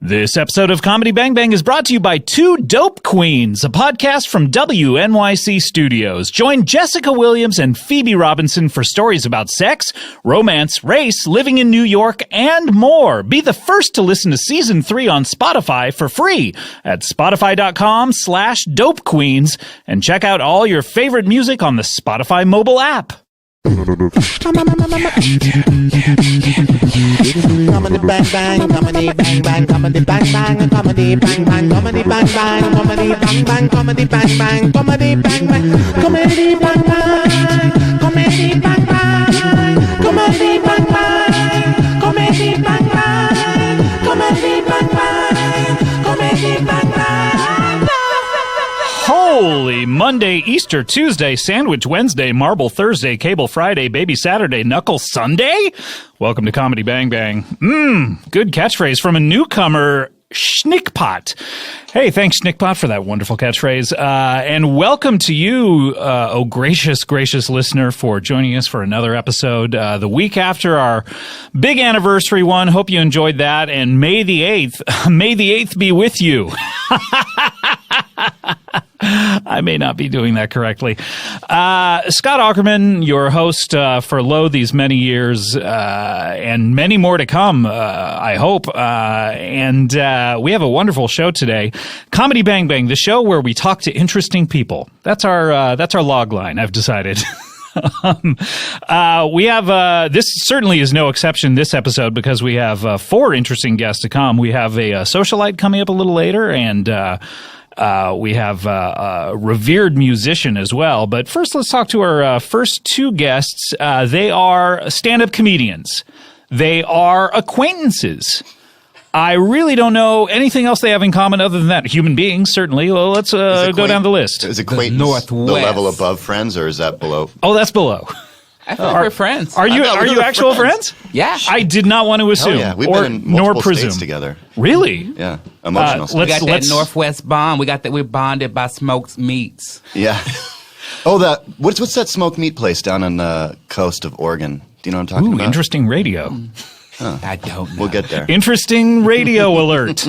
This episode of Comedy Bang Bang is brought to you by Two Dope Queens, a podcast from WNYC Studios. Join Jessica Williams and Phoebe Robinson for stories about sex, romance, race, living in New York, and more. Be the first to listen to Season 3 on Spotify for free at spotify.com/dopequeens and check out all your favorite music on the Spotify mobile app. Comedy bang bang, comedy bang bang, comedy bang bang, comedy bang bang, comedy bang bang, comedy bang bang, comedy bang bang, comedy bang bang, comedy bang bang, comedy bang bang, comedy bang bang, comedy bang bang, comedy bang bang, comedy bang bang. Holy Monday, Easter Tuesday, Sandwich Wednesday, Marble Thursday, Cable Friday, Baby Saturday, Knuckle Sunday? Welcome to Comedy Bang Bang. Good catchphrase from a newcomer, Schnickpot. Hey, thanks, Schnickpot, for that wonderful catchphrase. And welcome to you, oh gracious, gracious listener, for joining us for another episode. The week after our big anniversary one. Hope you enjoyed that. And May the 8th be with you. I may not be doing that correctly. Scott Aukerman, your host for lo these many years, and many more to come, I hope. And we have a wonderful show today. Comedy Bang Bang, the show where we talk to interesting people. That's our log line, I've decided. We have, this certainly is no exception this episode because we have 4 interesting guests to come. We have a socialite coming up a little later, and we have a revered musician as well. But first, let's talk to our first 2 guests. They are stand-up comedians. They are acquaintances. I really don't know anything else they have in common other than that. Human beings, certainly. Well, let's go down the list. Is acquaintance the level above friends, or is that below? Oh, that's below. I think we're friends. Are you actual friends? Yeah. I did not want to assume. Oh, yeah. We've been in multiple states together. Really? Yeah. Emotional states. We got that Northwest bond. We're bonded by smoked meats. Yeah. Oh, what's that smoked meat place down on the coast of Oregon? Do you know what I'm talking about? Interesting radio. I don't know. We'll get there. Interesting radio alert.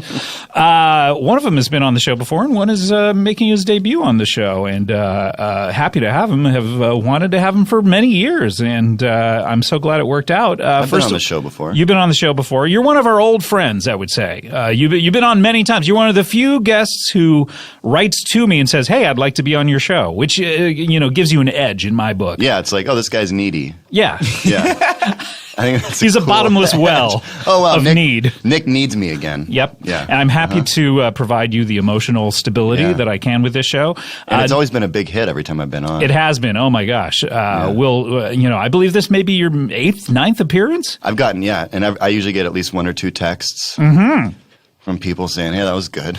One of them has been on the show before, and one is making his debut on the show. And happy to have him. Have wanted to have him for many years, and I'm so glad it worked out. I've been on the show before. You've been on the show before. You're one of our old friends, I would say. You've been on many times. You're one of the few guests who writes to me and says, "Hey, I'd like to be on your show," which gives you an edge in my book. Yeah, it's like, oh, this guy's needy. Yeah. Yeah. I think that's He's a bottomless well of need. Nick needs me again. Yep. Yeah. And I'm happy to provide you the emotional stability that I can with this show. And it's always been a big hit every time I've been on. It has been. Oh my gosh. I believe this may be your 8th, 9th appearance. I've gotten, and I usually get at least 1 or 2 texts from people saying, "Hey, that was good."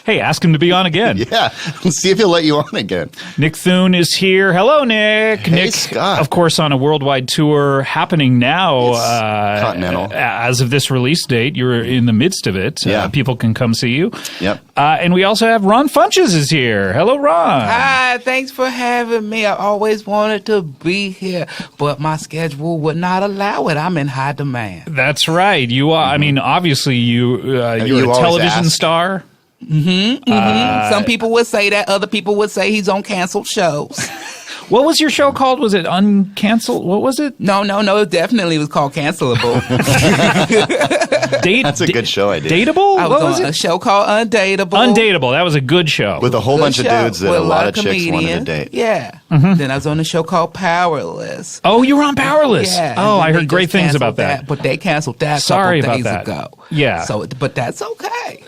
Hey, ask him to be on again. Yeah. See if he'll let you on again. Nick Thune is here. Hello, Nick. Hey, Nick, Scott. of course, on a worldwide tour happening now. Continental. As of this release date, you're in the midst of it. Yeah. People can come see you. Yep. And we also have Ron Funches is here. Hello, Ron. Hi, thanks for having me. I always wanted to be here, but my schedule would not allow it. I'm in high demand. That's right. You are. I mean, obviously, you're a television star. Some people would say that. Other people would say he's on canceled shows. What was your show called? Was it Uncanceled? What was it? No. It definitely was called Cancelable. That's a good show idea. Dateable? I was on a show called Undateable. Undateable. That was a good show. With a whole bunch of dudes that a lot of chicks comedians. wanted to date. Yeah. Then I was on a show called Powerless. Oh, you were on Powerless. Yeah. Oh, I heard great things about that. But they canceled that Sorry a couple about days that. ago. Yeah. But that's okay.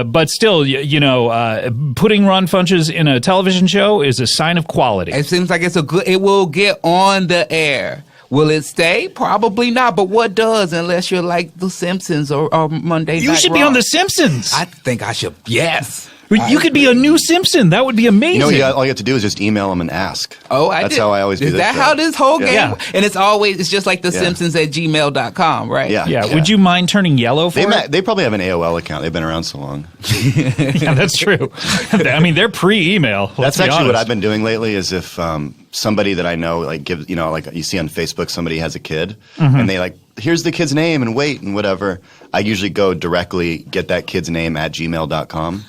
But still, putting Ron Funches in a television show is a sign of quality. It seems like it will get on the air. Will it stay? Probably not. But what does, unless you're like The Simpsons or Monday Night You should be Raw. on The Simpsons. I think I should. Yes. You could be a new Simpson. That would be amazing. all you have to do is just email them and ask. Oh, That's how I always do Is this that show. how this whole game? Yeah. And it's just like the Simpsons at gmail.com, right? Yeah. Yeah. Would you mind turning yellow for it? They probably have an AOL account. They've been around so long. Yeah, that's true. I mean, they're pre-email. That's actually what I've been doing lately. Is if somebody that I know gives like you see on Facebook, somebody has a kid and they here's the kid's name and weight and whatever. I usually go directly get that kid's name at gmail.com.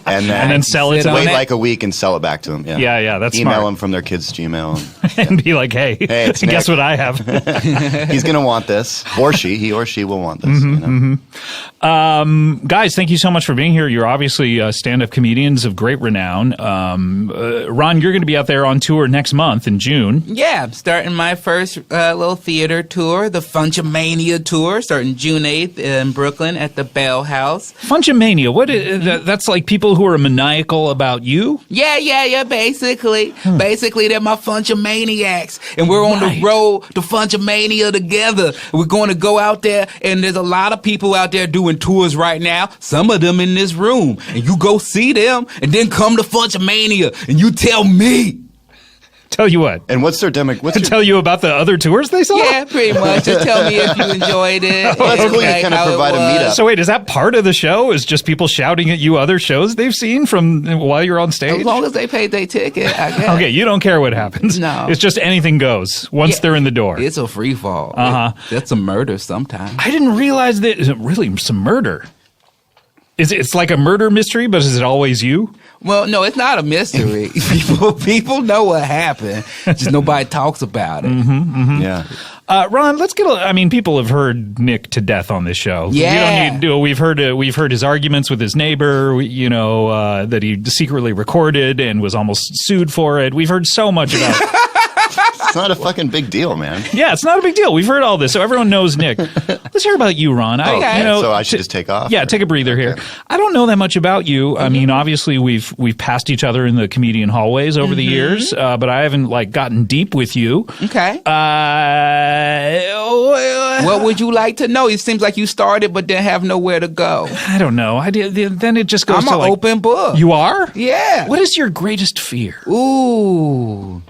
And then sell it to wait them. like a week and sell it back to them. Yeah, that's Email smart. them from their kid's Gmail. And be like, hey it's guess Nick. what I have? He's going to want this. He or she will want this. Guys, thank you so much for being here. You're obviously stand-up comedians of great renown. Ron, you're going to be out there on tour next month in June. Yeah, I'm starting my first little theater tour, the Funchemania tour, starting June 8th in Brooklyn at the Bell House. Funchemania, that's like people who are maniacal about you? Yeah, basically. Basically, they're my Funchemaniacs. And we're on Right. the road to Funchemania together. We're going to go out there, and there's a lot of people out there doing tours right now, some of them in this room. And you go see them, and then come to Funchemania, and you tell me. Tell you what. And what's their Tell you about the other tours they saw? Yeah, pretty much. Just tell me if you enjoyed it. Well, that's and, cool. You like, kind of how it provide a was. meetup. So wait, is that part of the show? Is just people shouting at you other shows they've seen from while you're on stage? As long as they paid their ticket, I guess. Okay, you don't care what happens. No. It's just anything goes once they're in the door. It's a free fall. Uh-huh. That's a murder sometimes. I didn't realize that. Is it really some murder? It's like a murder mystery, but is it always you? Well, no, it's not a mystery. people know what happened. Just nobody talks about it. Yeah. Ron, let's get. People have heard Nick to death on this show. Yeah. You don't need, we've heard his arguments with his neighbor. That he secretly recorded and was almost sued for it. We've heard so much about. It's not a fucking big deal, man. Yeah, it's not a big deal. We've heard all this, so everyone knows Nick. Let's hear about you, Ron. So I should just take off? Yeah, take a breather here. I don't know that much about you. I mean, obviously we've passed each other in the comedian hallways over the years, but I haven't gotten deep with you. Okay. What would you like to know? It seems like you started but didn't have nowhere to go. I don't know. Then it just goes I'm to an open book. You are? Yeah. What is your greatest fear? Ooh.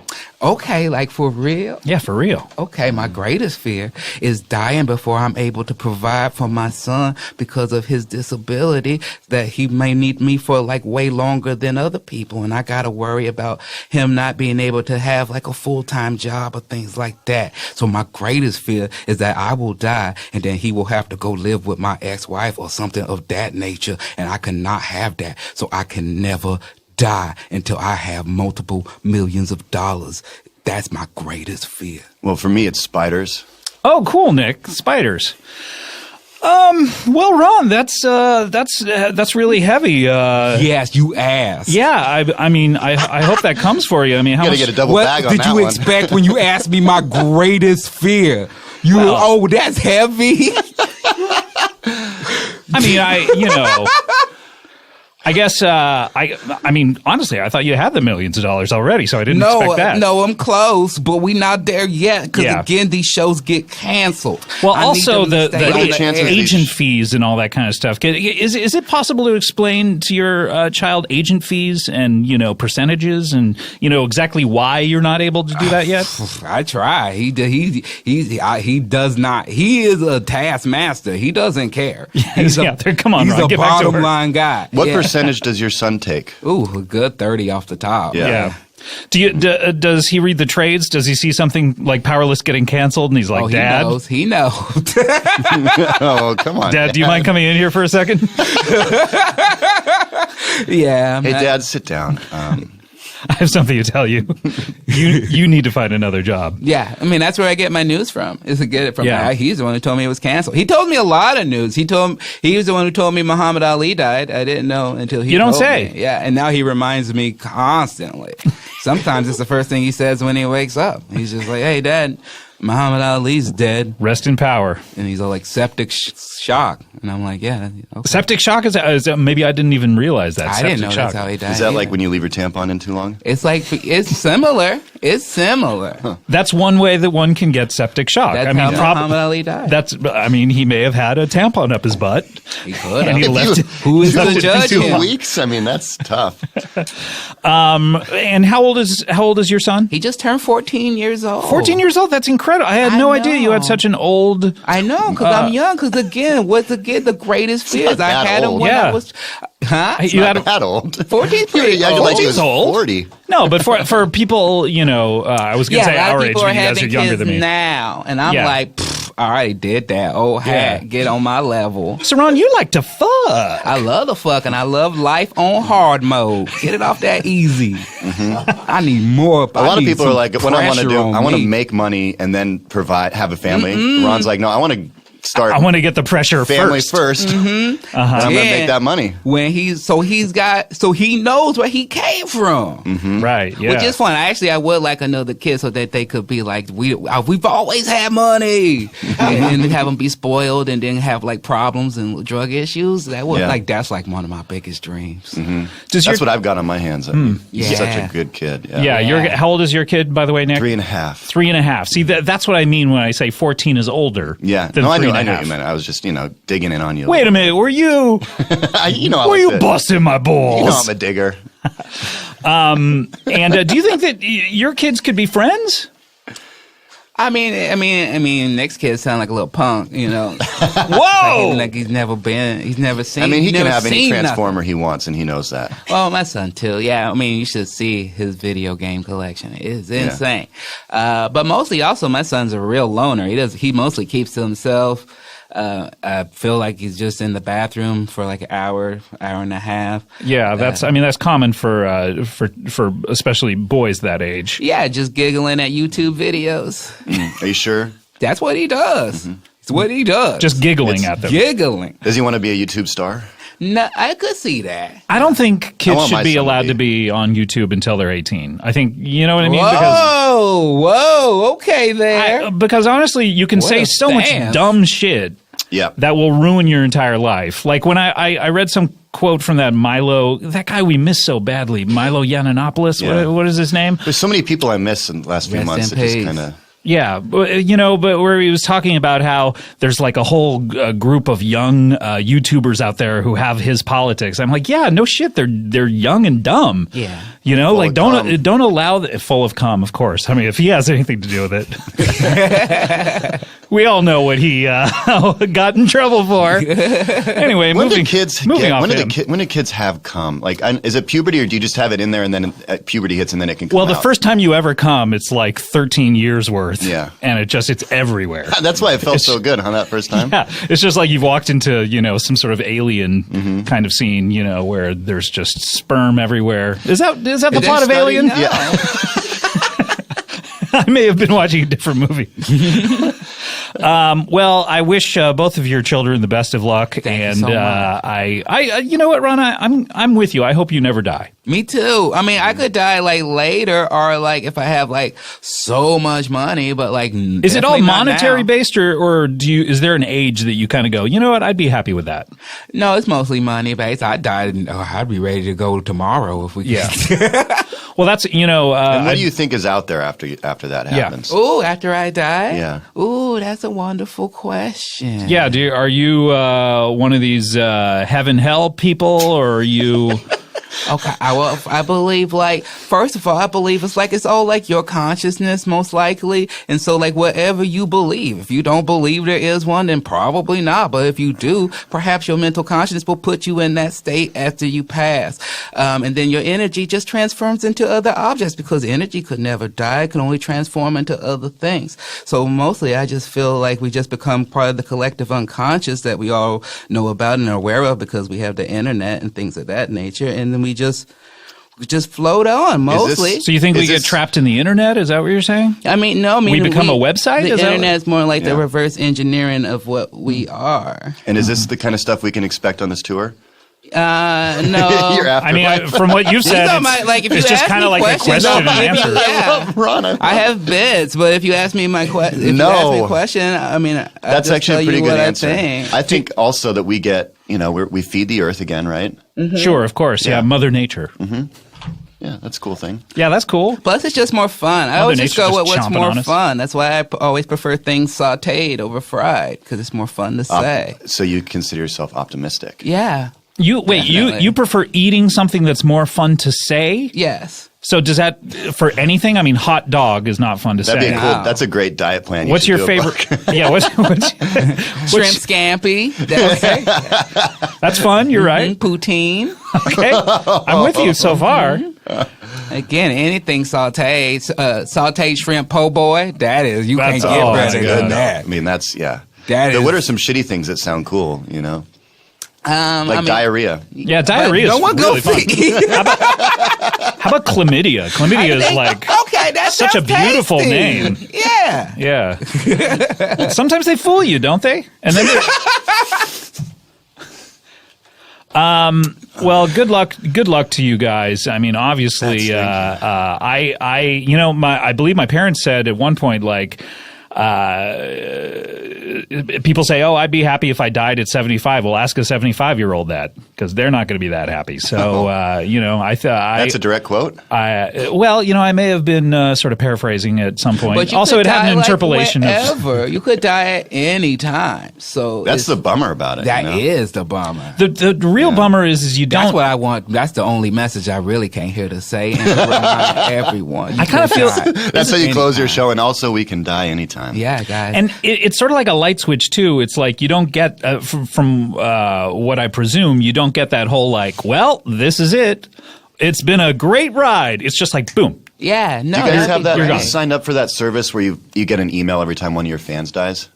Okay, for real? Yeah, for real. Okay, my greatest fear is dying before I'm able to provide for my son because of his disability, that he may need me for way longer than other people. And I got to worry about him not being able to have a full-time job or things like that. So my greatest fear is that I will die and then he will have to go live with my ex-wife or something of that nature. And I cannot have that. So I can never die until I have multiple millions of dollars. That's my greatest fear. Well, for me, it's spiders. Oh, cool, Nick. Spiders. Well, Ron, that's really heavy. Yes, you asked. Yeah, I hope that comes for you. I mean, how You gotta much? get a double What bag on did that you one. expect when you asked me my greatest fear? Well- That's heavy. I guess, honestly, I thought you had the millions of dollars already, so I didn't expect that. No, I'm close, but we're not there yet because Yeah. again, these shows get canceled. Well, I need also them to the stay on chances air. these- agent fees and all that kind of stuff. Is it possible to explain to your child agent fees and percentages and exactly why you're not able to do that yet? I try. He does not. He is a taskmaster. He doesn't care. He's come on, he's Ron, a get back to bottom work. line guy. What Yeah. percentage does your son take? Ooh, a good 30 off the top. Yeah. Yeah. Does he read the trades? Does he see something like Powerless getting canceled and he's like, Oh, he Dad? knows. He knows. Oh, come on. Dad, do you mind coming in here for a second? Yeah. Hey, Dad, sit down. I have something to tell you. You need to find another job. Yeah, that's where I get my news from. Is to get it from. Yeah. He's the one who told me it was canceled. He told me a lot of news. He was the one who told me Muhammad Ali died. I didn't know until he. You don't told say. me. Yeah, and now he reminds me constantly. Sometimes it's the first thing he says when he wakes up. He's just like, "Hey, Dad, Muhammad Ali's dead," Rest in power. and he's all septic shock, and I'm like, "Yeah, okay." Septic shock is that, maybe I didn't even realize that. I septic didn't know shock. that's how he died. Is that either. like when you leave your tampon in too long? It's similar. It's similar. That's one way that one can get septic shock. That's how Muhammad Ali died. He may have had a tampon up his butt. He could And he have. left it. Who is the judge? 2 weeks? I mean, that's tough. And how old is your son? He just turned 14 years old. 14 years old? That's incredible. I had no idea you had know. such an old... I know, because I'm young. Because again, the greatest fears? I that had him old. when Yeah. I was... Huh? You had That old. 14's pretty Yeah, old. like he was 14's old. 40. No, but for people, I was going to say a lot our of age, people are but you guys are having younger kids than me. now, and I'm Yeah. like, I already did that. Old hat, get on my level. So, Ron, you like to fuck. I love the fuck, and I love life on hard mode. Get it off that easy. I need more. A lot of people are like, what I want to do, I want to make money and then have a family. Ron's like, no, I want to start I want to get the pressure family first. and I'm going to make that money. When he knows where he came from. Right, yeah. Which is fun. I would like another kid so that they could be like, we've always had money, and have them be spoiled, and then have like problems and drug issues. That's like one of my biggest dreams. That's what I've got on my hands. He's such a good kid. Yeah. How old is your kid, by the way, Nick? 3.5. 3.5. See, that's what I mean when I say 14 is older. Yeah. Than No, I 3.5. knew what you meant. I was just, digging in on you. Wait a minute. Were you busting my balls? You know I'm a digger. And do you think that your kids could be friends? I mean, next kid sound like a little punk, Whoa! like he's never seen. I mean, he can never have any seen transformer nothing. he wants, and he knows that. Well, my son too. Yeah, I mean, you should see his video game collection. It's insane. But mostly, also, my son's a real loner. He mostly keeps to himself. I feel like he's just in the bathroom for like an hour and a half. Yeah, that's common for especially boys that age. Yeah, just giggling at YouTube videos. Are you sure? That's what he does. It's what he does. Just giggling at them. giggling. Does he want to be a YouTube star? No, I could see that. I don't think kids want should my be son to allowed be. to be on YouTube until they're 18. I think, you know what I mean? Whoa, okay there. Because honestly, you can What say a so much stance. dumb shit Yeah. that will ruin your entire life. Like when I read some quote from that guy we miss so badly, Milo Yiannopoulos. Yeah. What is his name? There's so many people I miss in the last few Rest months in that just peace. kind of... Yeah, but where he was talking about how there's like a whole group of young YouTubers out there who have his politics. I'm like, yeah, no shit, they're young and dumb. Yeah. Like Full of cum. don't allow full of cum, of course. I mean, if he has anything to do with it, we all know what he got in trouble for. Anyway, When moving do kids moving get, off when, do him. when do kids have cum? Like, is it puberty, or do you just have it in there and then puberty hits and then it can come Well, the out? first time you ever come, it's like 13 years worth. Yeah. And it's everywhere. That's why it felt so good, huh, that first time? Yeah, it's just like you've walked into, some sort of alien kind of scene, where there's just sperm everywhere. Is that the plot of Alien? No. Yeah. I may have been watching a different movie. Well, I wish both of your children the best of luck, Thank you so much. I you know what, Ron, I'm with you. I hope you never die. Me too. I mean, I could die like later, or like if I have like so much money, but like Is it all definitely not monetary now. based, or is there an age that you kind of go, you know what, I'd be happy with that? No, it's mostly money based. I'd be ready to go tomorrow if we Yeah. could. Well, that's And what do you think is out there after that happens? Ooh, after I die? Yeah. Ooh, that's a wonderful question. Yeah, are you one of these heaven hell people, or are you? Okay, I believe, like, first of all, I believe it's all like your consciousness, most likely. And so, like, whatever you believe, if you don't believe there is one, then probably not. But if you do, perhaps your mental consciousness will put you in that state after you pass. And then your energy just transforms into other objects, because energy could never die. It can only transform into other things. So mostly I just feel like we just become part of the collective unconscious that we all know about and are aware of because we have the internet and things of that nature. And then we just float on mostly. So you think we get trapped in the internet? Is that what you're saying? I mean, no. I mean, we become a website? The Is that internet is more like the Yeah. reverse engineering of what we are. And is this the kind of stuff we can expect on this tour? No. Your I mean, afterlife? from what you've said, These are my- like, if it's you just ask kind of me like a questions, question and maybe- answer. Yeah. Ron, I have bits, but if you ask me my question, No. you ask me a question, I mean, I'll That's just actually tell a pretty you good what answer. I think. I think also that we get, we feed the earth again, right? Sure, of course. Yeah, Yeah. Mother Nature. Yeah, that's a cool thing. Yeah, that's cool. Plus, it's just more fun. I Mother always just Nature go just with what's chomping more on us. fun. That's why I always prefer things sautéed over fried, because it's more fun to say. So you consider yourself optimistic? Yeah. You Definitely. prefer eating something that's more fun to say? Yes. So does that for anything? I mean, hot dog is not fun to That'd say. be cool. No. That's a great diet plan. You What's should your do a favorite? book. Yeah, what's Shrimp scampi. that's fun. You're right. Poutine. Okay, I'm with you so far. Again, anything sautéed. Sautéed shrimp po' boy. That is, you That's- can't get oh, better that's than good. that. I mean, that's That But is- what are some shitty things that sound cool? You know, I like mean, diarrhea. Yeah, diarrhea No is one really go fun. How about chlamydia? Chlamydia is like okay, that's such a beautiful name. Yeah. Yeah. Sometimes they fool you, don't they? And then well, good luck to you guys. I mean, obviously, I believe my parents said at one point, like, people say, "Oh, I'd be happy if I died at 75." Well, ask a 75-year-old that, because they're not going to be that happy. So, That's a direct quote. I may have been sort of paraphrasing at some point. But you Also, could it had die an interpolation of. wherever. You could die at any time. So That's the bummer about it. That you know? is the bummer. The real bummer is you don't. That's what I want. That's the only message I really came here to say and to remind everyone. I kinda feel- That's how you close your anytime. show, and also we can die anytime. Yeah, guys. And it's sort of like a light switch too. It's like you don't get from what I presume, you don't get that whole like, well, this is it. It's been a great ride. It's just like boom. yeah, no. Do you guys that'd have be that? You're You gone. signed up for that service where you get an email every time one of your fans dies?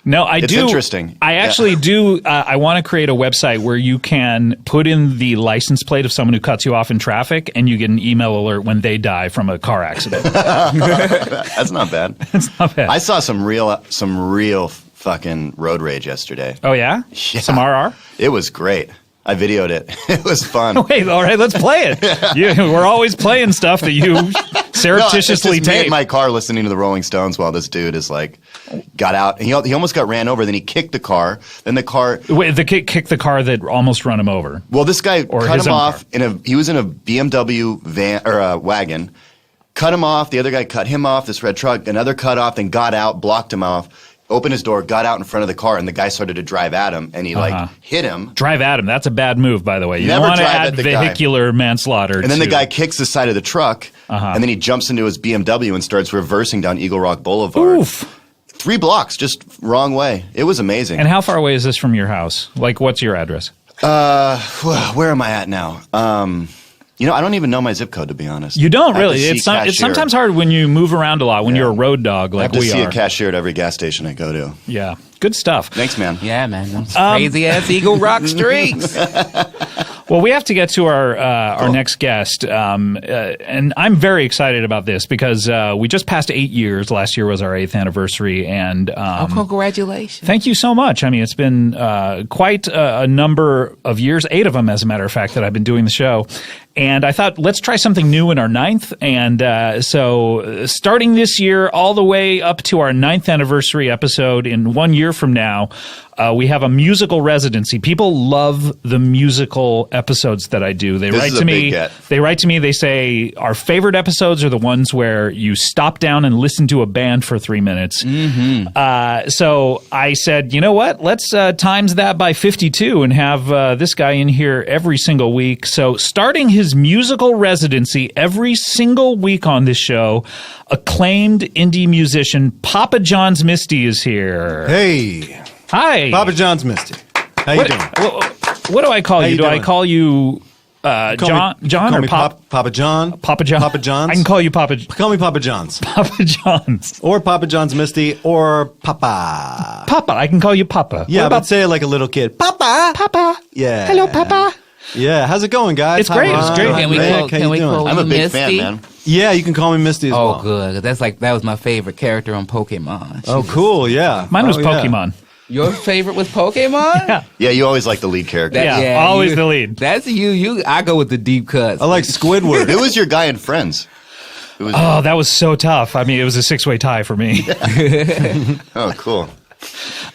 No, I It's do. interesting. I actually do. I want to create a website where you can put in the license plate of someone who cuts you off in traffic, and you get an email alert when they die from a car accident. That's not bad. It's not bad. I saw some real fucking road rage yesterday. Oh yeah? Yeah. Some RR? It was great. I videoed it. It was fun. Wait, all right, let's play it. We're always playing stuff that you No, it's surreptitiously just me in tape. my car listening to the Rolling Stones while this dude is like got out. He almost got ran over. Then he kicked the car. Then the car. Wait, the kicked the car that almost run him over. Well, this guy Or cut his him own off he was in a BMW van or a wagon. Cut him off. The other guy cut him off. This red truck. Another cut off. Then got out, blocked him off. Opened his door, got out in front of the car, and the guy started to drive at him, and he hit him. Drive at him. That's a bad move, by the way. You Never want to drive add at the guy. vehicular manslaughter. And then the to- guy kicks the side of the truck, and then he jumps into his BMW and starts reversing down Eagle Rock Boulevard. Oof. 3 blocks, just wrong way. It was amazing. And how far away is this from your house? Like, what's your address? Where am I at now? I don't even know my zip code, to be honest. You don't I have to really. see It's cashier. sometimes hard when you move around a lot, when you're a road dog I like have to we see are. a cashier at every gas station I go to. Yeah. Good stuff. Thanks, man. yeah, man. Those crazy ass Eagle Rock streets. Well, we have to get to our next guest, and I'm very excited about this because we just passed 8 years. Last year was our 8th anniversary, and Congratulations. thank you so much. I mean, it's been quite a number of years, 8 of them, as a matter of fact, that I've been doing the show. And I thought, let's try something new in our 9th. And so starting this year all the way up to our 9th anniversary episode in 1 year from now, we have a musical residency. People love the musical episodes that I do. They This write is to a me. big get. They write to me. They say our favorite episodes are the ones where you stop down and listen to a band for 3 minutes. So I said, you know what? Let's times that by 52 and have this guy in here every single week. So starting his musical residency every single week on this show, acclaimed indie musician Papa John's Misty is here. Hey, Hi. Papa John's Misty. How you doing? What do I call you? you Do I doing? call you John call or me Papa John? Papa John? Papa John's? I can call you Papa Call me Papa John's. Papa John's. Or Papa John's Misty, or Papa. Papa. I can call you Papa. Yeah, What but about say it like a little kid. Papa. Papa? Yeah. Hello, Papa. Yeah, how's it going, guys? It's great, it's great. Can we Rick, call- how can you we doing? call- I'm a big Misty? fan, man. Yeah, you can call me Misty as Oh, well. good. That was my favorite character on Pokemon. Oh, cool, yeah. Mine was Oh, yeah. Pokemon. Your favorite was Pokemon? Yeah. Yeah, you always like the lead character. Yeah, always the lead. That's you. I go with the deep cuts. I like Squidward. Who was your guy in Friends? Who was Oh, that was so tough. I mean, it was a 6-way tie for me. Oh, cool.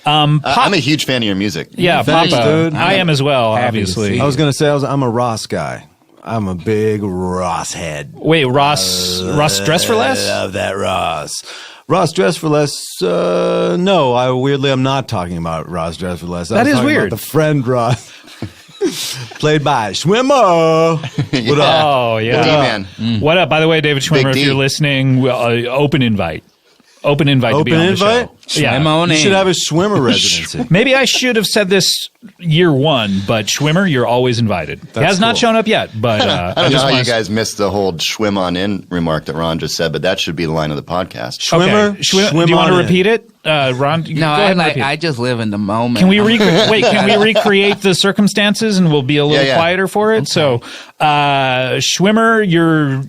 I'm a huge fan of your music. Yeah, Thanks, Papa. dude. I am as well, Happy to obviously. see I was going to say I'm a Ross guy. I'm a big Ross head. Wait, Ross Dress for Less? I love that Ross. Ross Dress for Less. No, I'm not talking about Ross Dress for Less. That is weird. The friend Ross, played by Schwimmer. What up? Oh, yeah. D-Man. What up? By the way, David Schwimmer, if D. you're listening, open invite. Open invite to be Open on invite? the show. Yeah. Swim on You in. should have a Schwimmer residency. Maybe I should have said this year one, but Schwimmer, you're always invited. He has not cool. shown up yet, but I don't know how you guys missed the whole "schwim on in" remark that Ron just said, but that should be the line of the podcast. Schwimmer, do you want to on in. repeat it, Ron? You No, go I ahead and like. repeat. I just live in the moment. Can we Can we recreate the circumstances and we'll be a little Yeah. quieter for it? So, Schwimmer,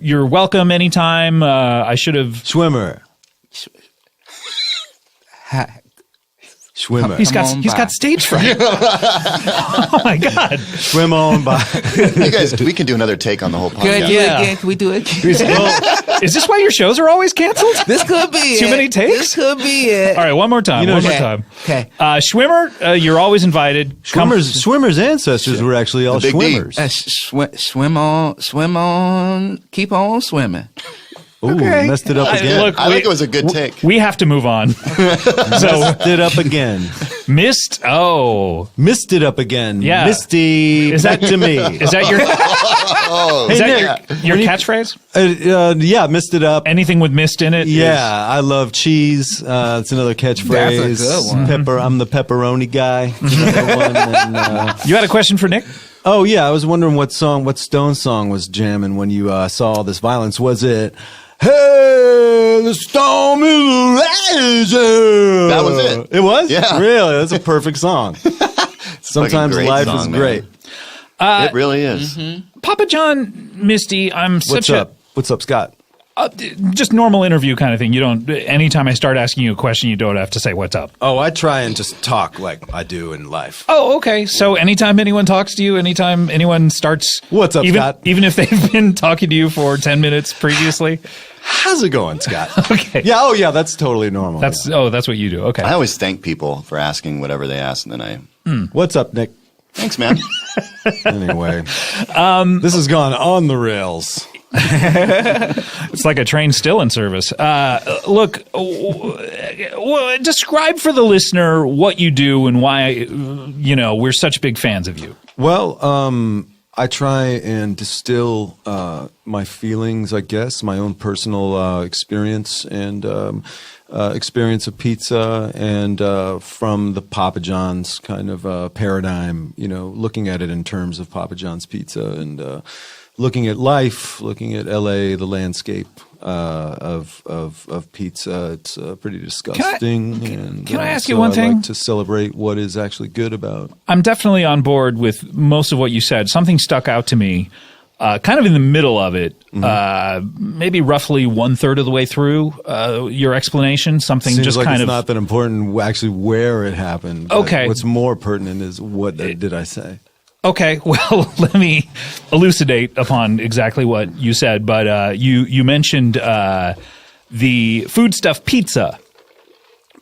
you're welcome anytime. I should have. Schwimmer. Schwimmer. He's Come on got by. stage fright. Oh my god! Swim on by. You guys, we can do another take on the whole Can I podcast. do Yeah. it again? Can we do it again? Is this why your shows are always canceled? This could be Too it. many takes? This could be it. All right, one more time. One more Okay. time. Okay. Schwimmer, you're always invited. Come- Swimmers' ancestors were actually all The big D. swimmers. Swim on, keep on swimming. Ooh, messed it up again. Look, I think it was a good take. we have to move on. So, Messed it up again. missed. Oh, Missed it up again. Yeah. Misty. Is that- back to me? is that your Hey, Nick, your catchphrase? yeah, missed it up. Anything with mist in it? Yeah, I love cheese. It's another catchphrase. That's a good one. Pepper. I'm the pepperoni guy. Another one. And, You had a question for Nick? oh yeah, I was wondering what Stone song was jamming when you saw all this violence. Was it? Hey, the storm is rising. That was it. It was? Yeah. Really? That's a perfect song. Sometimes great life song, is man. great. It really is. Papa John, Misty, I'm What's such up? What's up, Scott? just normal interview kind of thing. You don't, anytime I start asking you a question, you don't have to say what's up. Oh, I try and just talk like I do in life. Oh, okay. So anytime anyone talks to you, anytime anyone starts, What's up, even, Scott? even if they've been talking to you for 10 minutes previously. How's it going, Scott? Okay. Yeah, oh yeah, that's totally normal. That's, oh, that's what you do. Okay. I always thank people for asking whatever they ask, and then I, What's up, Nick? thanks, man. Anyway, this has gone on the rails. It's like a train still in service. Look, describe for the listener what you do and why, you know, we're such big fans of you. Well, I try and distill my feelings, I guess, my own personal experience and experience of pizza, and from the Papa John's kind of paradigm, you know, looking at it in terms of Papa John's pizza and looking at life, looking at LA, the landscape of pizza. It's pretty disgusting. Can I ask you so one I thing? like to celebrate what is actually good about. I'm definitely on board with most of what you said. Something stuck out to me, kind of in the middle of it, maybe roughly 1/3 of the way through your explanation. Something Seems just like kind it's of not that important actually where it happened. but Okay. What's more pertinent is what did I say? Okay, well, let me elucidate upon exactly what you said. But you mentioned the foodstuff pizza.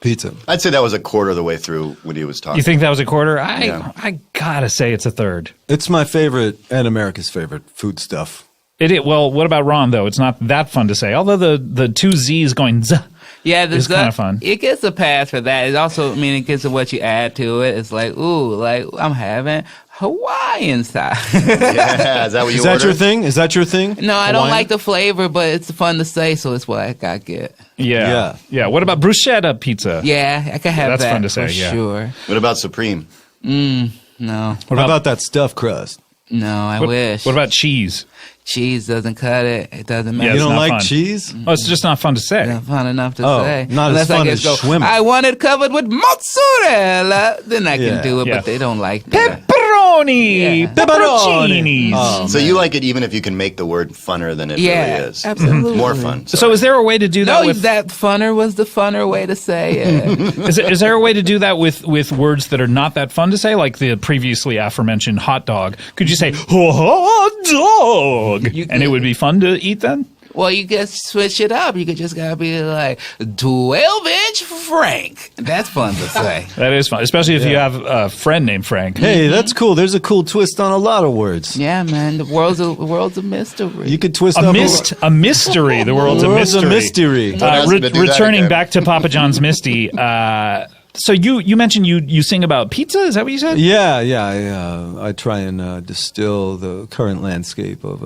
Pizza. I'd say that was a quarter of the way through when he was talking. You think that was a quarter? Yeah. I gotta say it's a third. It's my favorite and America's favorite food stuff. Well, what about Ron though? It's not that fun to say. Although the two Z's going z. Yeah, It's kinda fun. It gets a pass for that. It also, I mean, it gets to what you add to it. It's like, ooh, like I'm having Hawaiian style. Yeah, is that what you Is that ordered? your thing? Is that your thing? No, I don't Hawaiian? like the flavor, but it's fun to say, so it's what I gotta get. Yeah. What about bruschetta pizza? Yeah, I can have That's that fun to say, for yeah. sure. What about Supreme? No, What about that stuffed crust? no, I wish. What about cheese? Cheese doesn't cut it? It doesn't Yeah, matter. You it's don't not like fun. cheese? Oh, it's just not fun to say. Not fun enough to Oh, say. not Unless as I fun just as go, schwimmen. I want it covered with mozzarella. Then I Yeah. can do it, Yeah. but they don't like that. Pepperoni, Yeah. pepperoncinis. Oh, So you like it even if you can make the word funner than it Yeah, really is. absolutely. More fun. So is there a way to do that No, with that funner was the funner way to say it. is there a way to do that with words that are not that fun to say, like the previously aforementioned hot dot dog? Could you say hot dog, and it would be fun to eat then? Well, you could switch it up. You could just gotta be like 12-inch Frank. That's fun to say. That is fun, especially if you have a friend named Frank. Hey, that's cool. There's a cool twist on a lot of words. Yeah, man. The world's a mystery. You could twist A up mystery. The world's a mystery. a mystery. Don't ask me to do that Returning again. back to Papa John's Misty. So you mentioned you sing about pizza. Is that what you said? Yeah. I try and distill the current landscape of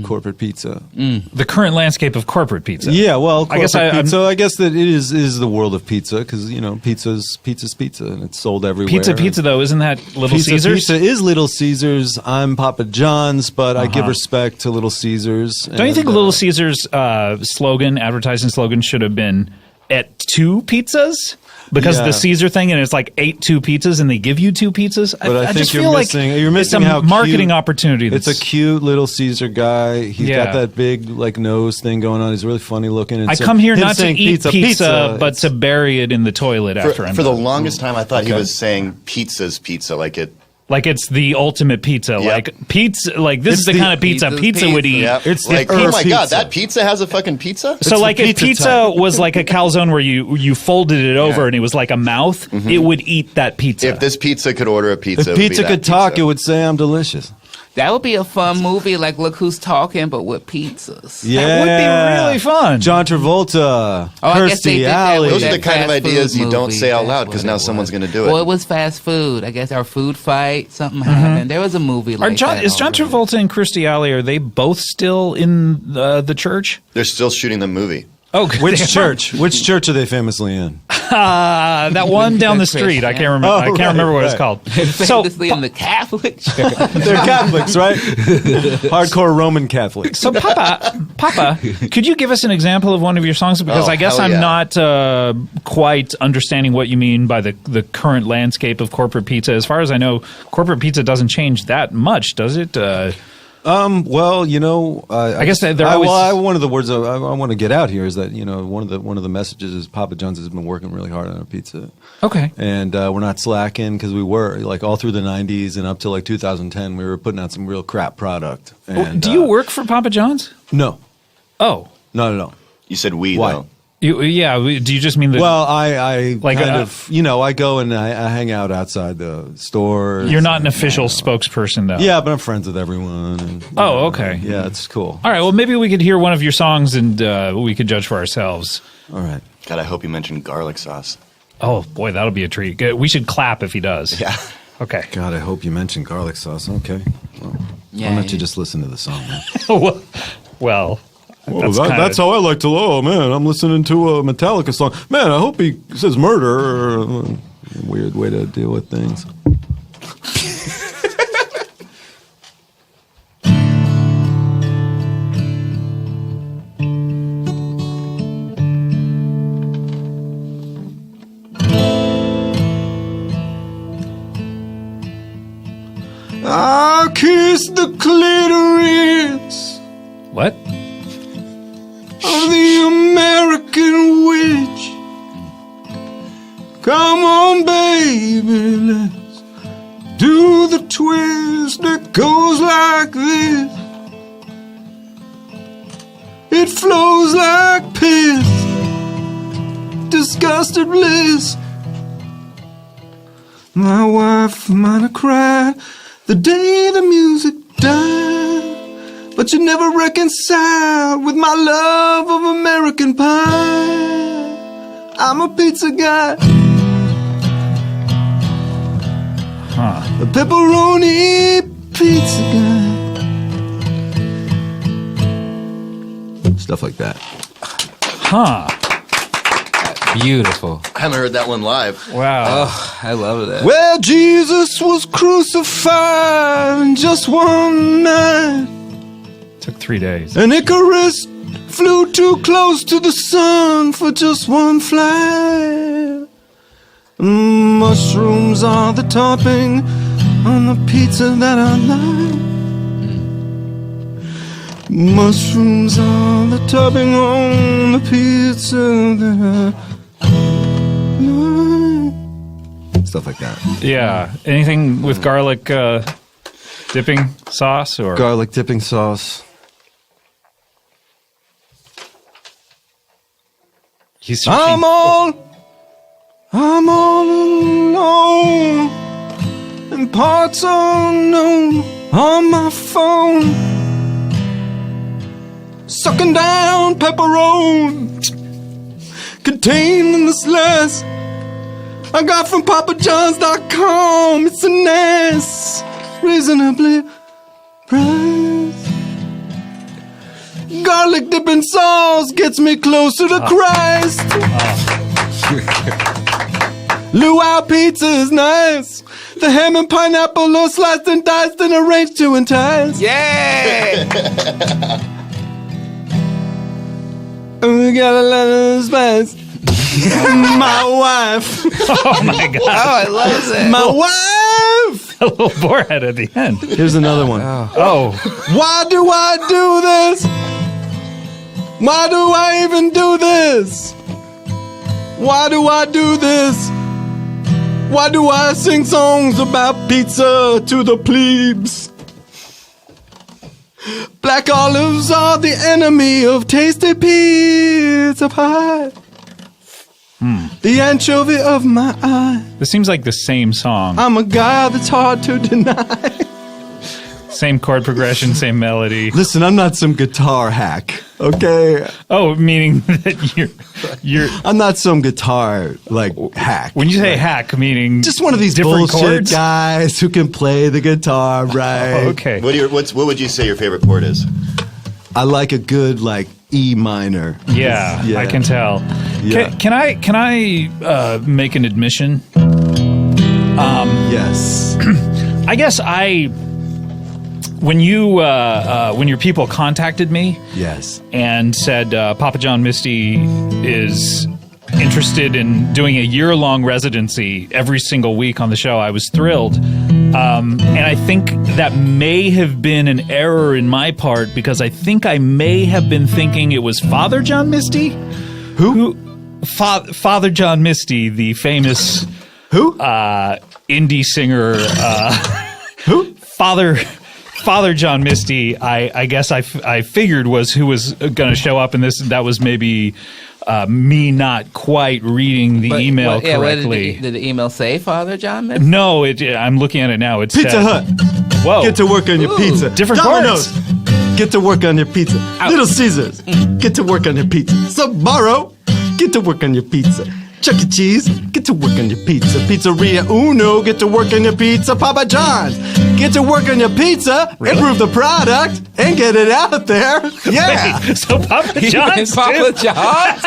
corporate pizza. The current landscape of corporate pizza. Yeah, well, I guess pizza. I guess that it is the world of pizza because pizza's pizza and it's sold everywhere. Pizza though, isn't that Little Caesars? Pizza is Little Caesars. I'm Papa John's, but I give respect to Little Caesars. Don't you think Little Caesars' advertising slogan should have been "at 2 pizzas"? Because Yeah. the Caesar thing, and it's like 8 2 pizzas, and they give you 2 pizzas. But I think just you're feel missing. like You're missing it's a how marketing cute, opportunity. It's a cute Little Caesar guy. He's got that big nose thing going on. He's really funny looking. And I so come here him not to saying eat pizza, but it's- to bury it in the toilet after I'm For the done. longest time, I thought he was saying pizza's pizza, like it. Like it's the ultimate pizza. Yep. Like pizza. Like this It's is the the kind of pizza pizza's would eat. Yeah, It's the like, herb oh my god, pizza. that pizza has a fucking pizza. So the like if pizza pizza type. was like a calzone where you folded it over Yeah. and it was like a mouth, it would eat that pizza. If this pizza could order a pizza, If it would be pizza that could talk, pizza. it would say, "I'm delicious." That would be a fun movie, like Look Who's Talking, but with pizzas. Yeah, That would be really fun. John Travolta, I guess they Kirstie did that Alley. with Those are that the kind of fast ideas food you don't movie. say out That's loud because what now it someone's was. going to do it. Well, it was fast food. I guess our food fight, something happened. There was a movie like that. Is John already. Travolta and Kirstie Alley, are they both still in the church? They're still shooting the movie. Oh, Which church? Which church are they famously in? that one down the Good street. I Christian. can't remember. Oh, I can't right, remember what it's right. called. So, Famously in the Catholic Church. They're Catholics, right? Hardcore Roman Catholics. so Papa, could you give us an example of one of your songs? Because Oh, I guess hell I'm yeah. not quite understanding what you mean by the current landscape of corporate pizza. As far as I know, corporate pizza doesn't change that much, does it? Well, I guess they're always- one of the words I want to get out here is that one of the messages is Papa John's has been working really hard on our pizza, Okay. and we're not slacking because we were like all through the '90s and up to like 2010 we were putting out some real crap product. And, Do you work for Papa John's? No, Oh. not at all. You said we, Why? though. Do you just mean the? Well, I Like, kind of I go and I hang out outside the store. you're not an official spokesperson, though. Yeah, but I'm friends with everyone. And, Oh, okay. Yeah, it's cool. All right. Well, maybe we could hear one of your songs and we could judge for ourselves. All right. God, I hope you mentioned garlic sauce. Oh boy, that'll be a treat. Good. We should clap if he does. Yeah. Okay. God, I hope you mentioned garlic sauce. Okay. Well, Yeah, why don't you yeah. just listen to the song, man? well, That's, kinda- that's how I like to. Oh man, I'm listening to a Metallica song. Man, I hope he says murder. Weird way to deal with things. I kiss the clitoris What? of the American witch. Come on, baby, let's do the twist that goes like this. It flows like piss, disgusted bliss. My wife might have cried the day the music died, but you never reconciled with my love of American pie. I'm a pizza guy, a pepperoni pizza guy. Stuff like that. Huh. Beautiful. I haven't heard that one live. Wow. I love that. Well, Jesus was crucified in just one night. Took 3 days. And Icarus flew too close to the sun for just one flight. Mushrooms are the topping on the pizza that I like. Mushrooms are the topping on the pizza that I like. Stuff like that. Yeah. Anything with garlic dipping sauce or? Garlic dipping sauce. I'm all alone, and parts unknown on my phone, sucking down pepperoni contained in the slice I got from PapaJohns.com. It's a nice, reasonably priced. Garlic dipping sauce gets me closer to Christ. Luau pizza is nice. The ham and pineapple are sliced and diced and arranged to entice. Yeah! We got a lot of spice. My wife. Oh my God! Oh, I love it. My wife. A little forehead at the end. Here's another one. Oh, Why do I do this? Why do I even do this? Why do I do this? Why do I sing songs about pizza to the plebes? Black olives are the enemy of tasty pizza pie. The anchovy of my eye. this seems like the same song. I'm a guy that's hard to deny. Same chord progression, same melody. Listen, I'm not some guitar hack, okay? Oh, meaning that you're. I'm not some guitar, hack. When you say hack, meaning Just one of these different bullshit chords. guys who can play the guitar right. Oh, okay. What would you say your favorite chord is? I like a good, E minor. Yeah, Yeah. I can tell. Yeah. Can I make an admission? Yes. I guess when your people contacted me Yes. and said Papa John Misty is interested in doing a year-long residency every single week on the show, I was thrilled. And I think that may have been an error in my part because I think I may have been thinking it was Father John Misty. Who? Father John Misty, the famous Who? indie singer. Who? Father John Misty, I guess I figured was who was going to show up in this. That was maybe me not quite reading the email correctly. Did the email say Father John Misty? No, I'm looking at it now. It Pizza said, Hut. Whoa. Get to work on your pizza. Different Domino's. chords. Get to work on your pizza. Little Caesars. Get to work on your pizza. Sbarro. Get to work on your pizza. Chuck E. Cheese, get to work on your pizza. Pizzeria Uno, get to work on your pizza. Papa John's, get to work on your pizza. Really? Improve the product and get it out there. Yeah. Wait, so Papa John's. Papa too? John's?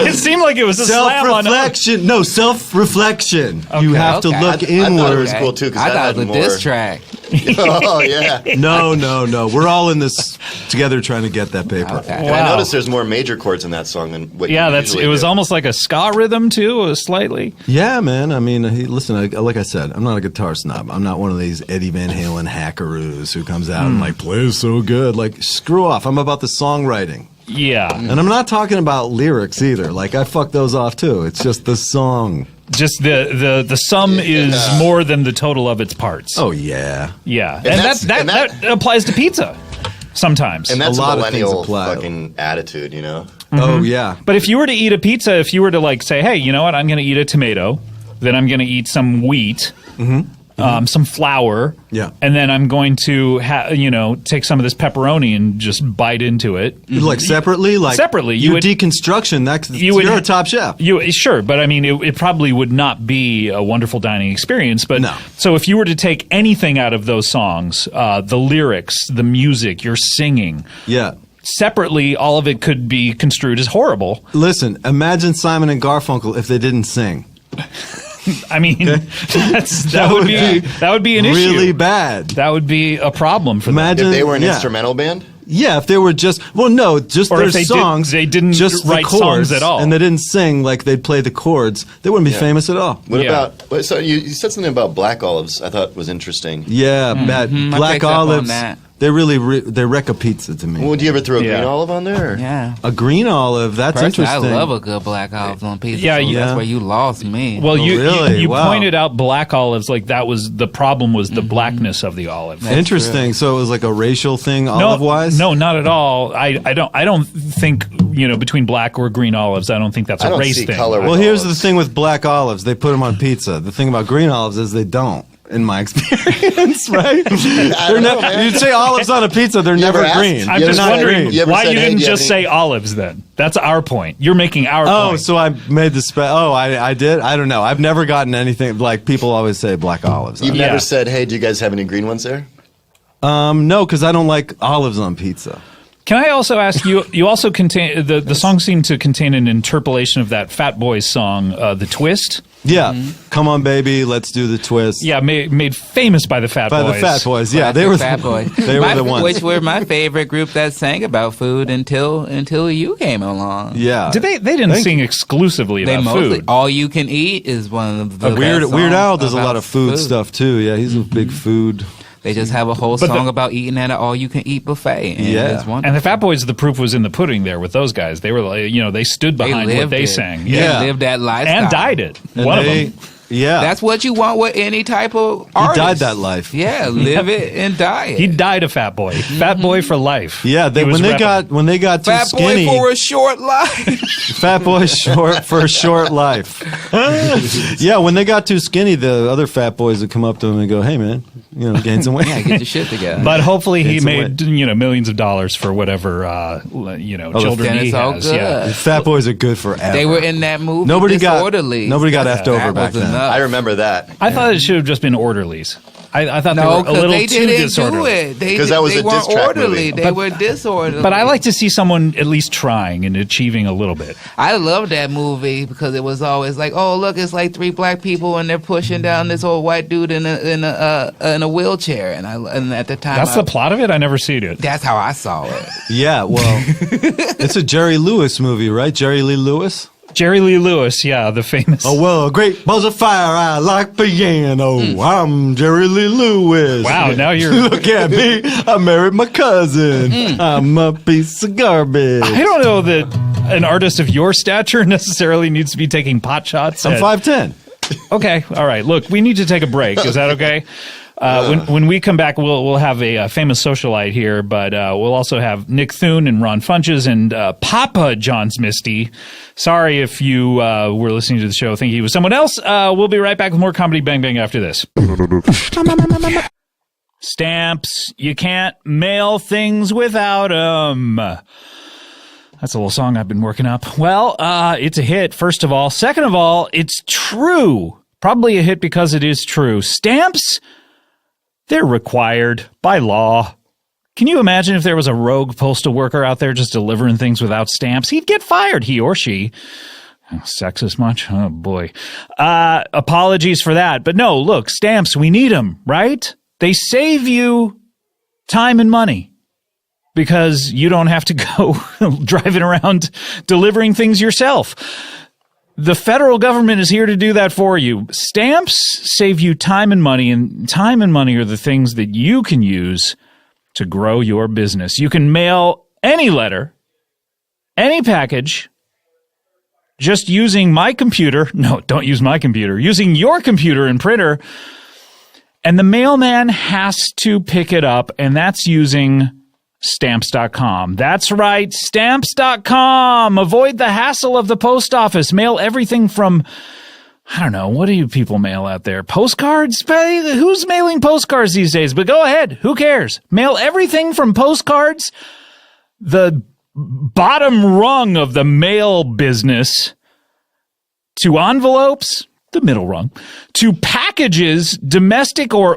It seemed like it was a slam on. Self-reflection. No, self-reflection. You have to Okay. look I thought it inward. was cool too because I that thought had it was more. a diss track. Oh yeah. No. We're all in this together trying to get that paper. Okay. And I noticed there's more major chords in that song than what. Yeah, you it usually was do. almost like a ska rhythm too, slightly. Yeah, man. I mean, listen, like I said, I'm not a guitar snob. I'm not one of these Eddie Van Halen hackaroos who comes out and plays so good. Screw off. I'm about the songwriting. Yeah, And I'm not talking about lyrics either. I fuck those off too. It's just the song. just the sum is more than the total of its parts. Oh, yeah. Yeah, and that's- that applies to pizza sometimes. And that's A a, lot of things millennial apply. fucking attitude, you know. Oh, yeah. But if you were to eat a pizza, if you were to say, hey, you know what, I'm going to eat a tomato, then I'm going to eat some wheat, some flour, Yeah. and then I'm going to take some of this pepperoni and just bite into it. Separately? Separately, you Your would- deconstruction, you're a top chef. Sure, but I mean, it probably would not be a wonderful dining experience. But No. So if you were to take anything out of those songs, the lyrics, the music, your singing, Yeah. separately, all of it could be construed as horrible. Listen, imagine Simon and Garfunkel if they didn't sing. I mean, that would be an issue. Really bad. That would be a problem for them. Imagine If they were an yeah. instrumental band, Yeah, if they were just Or their if they songs. they didn't just write the chords, songs at all. and they didn't sing they'd play the chords. They wouldn't be famous at all. what Yeah. about? So you said something about black olives. I thought was interesting. Yeah, bad I black picked up on olives. that. They really they wreck a pizza to me. Well, do you ever throw a Yeah. green olive on there? Or? Yeah. A green olive, that's Personally, I interesting. love a good black olive on pizza. Yeah, so yeah. that's where you lost me. Well, really? you Wow. pointed out black olives like that was the problem was the blackness of the olive. Interesting. So it was like a racial thing, olive wise. No, not at all. I don't think between black or green olives. I don't think that's I a don't race see thing. color. Well, here's the thing with black olives. They put them on pizza. The thing about green olives is they don't, in my experience, right? You'd say olives on a pizza, they're never ever green. asked? I'm You just ever said, wondering hey, you ever why said, you hey, didn't do you have just any- say olives then. That's our point. You're making our Oh, point. so I made the I did? I don't know. I've never gotten anything, like people always say black olives. You've Yeah. never said, "Hey, do you guys have any green ones there?" No, because I don't like olives on pizza. Can I also ask you? You also contain the song seemed to contain an interpolation of that Fat Boys song, "The Twist." Yeah, come on, baby, let's do the twist. Yeah, made famous by the Fat By Boys. the Fat Boys, yeah, they were Fat Boys. They were the ones. Which were my favorite group that sang about food until you came along. Yeah, Did they didn't Thank sing exclusively They about mosely food. all you can eat is one of the Weird best Al songs does a lot about of food stuff too. Yeah, he's a big food. They just have a whole But song the- about eating at an all-you-can-eat buffet. And Yeah. it's wonderful. And the Fat Boys, the proof was in the pudding there with those guys. They were like, they stood behind what lived they it. sang. They Yeah. lived that lifestyle. And dyed it. And One of they- them. Yeah, That's what you want with any type of he artist. died that life. Yeah, live it and die it. He died a fat boy. Fat boy for life. Yeah, He was repping. when they got too Fat skinny, boy for a short life. fat boy short for a short life. Yeah, when they got too skinny, the other fat boys would come up to him and go, "Hey, man, gain some weight." Yeah, get your shit together. But hopefully he It's a made millions of dollars for whatever children Then he it's all has. good. Yeah. Fat boys are good forever. They were in that movie. Nobody got Disorderly. effed over That back was then. enough. I remember that. I thought it should have just been orderlies. I thought No, they were a because little they too didn't disorderly. do it. They 'Cause that was they a weren't diss track orderly. movie. They were disorderly. But I like to see someone at least trying and achieving a little bit. I love that movie because it was always like, oh look, it's like three black people and they're pushing down this old white dude in a wheelchair, and at the time That's the plot of it? I never seen it. that's how I saw it. Yeah, well, it's a Jerry Lewis movie, right? Jerry Lee Lewis. Jerry Lee Lewis, yeah, the famous. Oh well, a great balls of fire. I like piano. I'm Jerry Lee Lewis. Wow, now you're. Look at me. I married my cousin. I'm a piece of garbage. I don't know that an artist of your stature necessarily needs to be taking pot shots. I'm at- 5'10". Okay, all right. Look, we need to take a break. Is that okay? When we come back, we'll have a famous socialite here, but we'll also have Nick Thune and Ron Funches and Papa John's Misty. Sorry if you were listening to the show thinking he was someone else. We'll be right back with more Comedy Bang Bang after this. Stamps. You can't mail things without them. That's a little song I've been working up. Well, it's a hit, first of all. Second of all, it's true. Probably a hit because it is true. Stamps, they're required by law. Can you imagine if there was a rogue postal worker out there just delivering things without stamps? He'd get fired, he or she. Sexist much? Oh, boy. Apologies for that. But no, look, stamps, we need them, right? They save you time and money because you don't have to go driving around delivering things yourself. The federal government is here to do that for you. Stamps save you time and money are the things that you can use to grow your business. You can mail any letter, any package, just using my computer. No, don't use my computer. Using your computer and printer. And the mailman has to pick it up, and that's using Stamps.com. That's right, Stamps.com. Avoid the hassle of the post office. Mail everything from, I don't know, what do you people mail out there? Postcards? Who's mailing postcards these days? But go ahead, who cares? Mail everything from postcards, the bottom rung of the mail business, to envelopes, the middle rung, to packages, domestic or,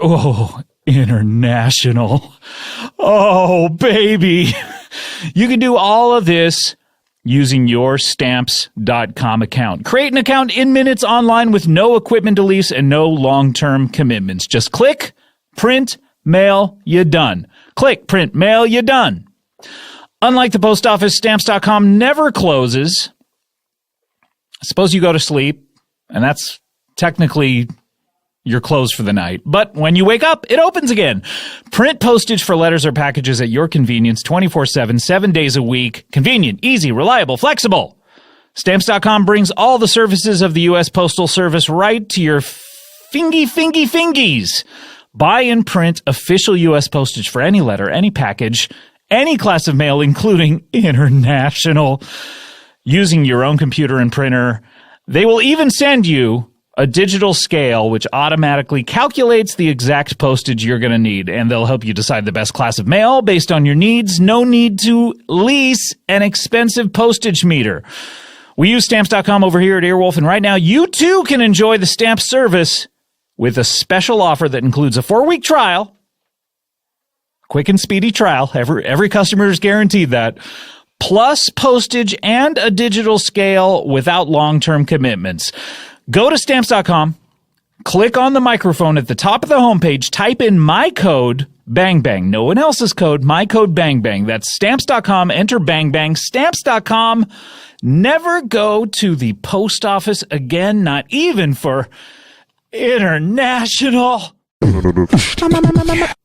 international. Oh, baby. You can do all of this using your Stamps.com account. Create an account in minutes online with no equipment to lease and no long-term commitments. Just click, print, mail, you're done. Click, print, mail, you're done. Unlike the post office, Stamps.com never closes. Suppose you go to sleep, and that's technically you're closed for the night. But when you wake up, it opens again. Print postage for letters or packages at your convenience 24/7, 7 days a week. Convenient, easy, reliable, flexible. Stamps.com brings all the services of the U.S. Postal Service right to your fingies. Buy and print official U.S. postage for any letter, any package, any class of mail, including international, using your own computer and printer. They will even send you a digital scale which automatically calculates the exact postage you're going to need, and they'll help you decide the best class of mail based on your needs. No need to lease an expensive postage meter. We use Stamps.com over here at Earwolf, and right now you too can enjoy the Stamp service with a special offer that includes a 4-week trial, quick and speedy trial. Every customer is guaranteed that, plus postage and a digital scale without long-term commitments. Go to Stamps.com, click on the microphone at the top of the homepage, type in my code, Bang Bang. No one else's code, my code, Bang Bang. That's Stamps.com, enter Bang Bang. Stamps.com. Never go to the post office again, not even for international.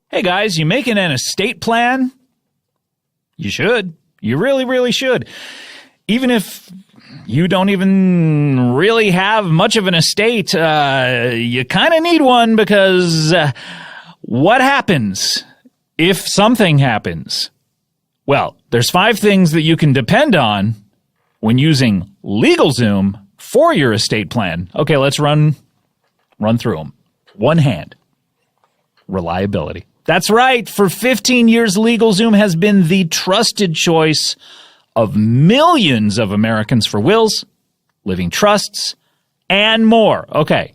Hey guys, you making an estate plan? You should. You really, really should. Even if you don't even really have much of an estate, you kind of need one, because what happens if something happens? Well, there's 5 things that you can depend on when using LegalZoom for your estate plan. Okay, let's run through them. One hand. Reliability. That's right. For 15 years, LegalZoom has been the trusted choice of millions of Americans for wills, living trusts, and more. Okay,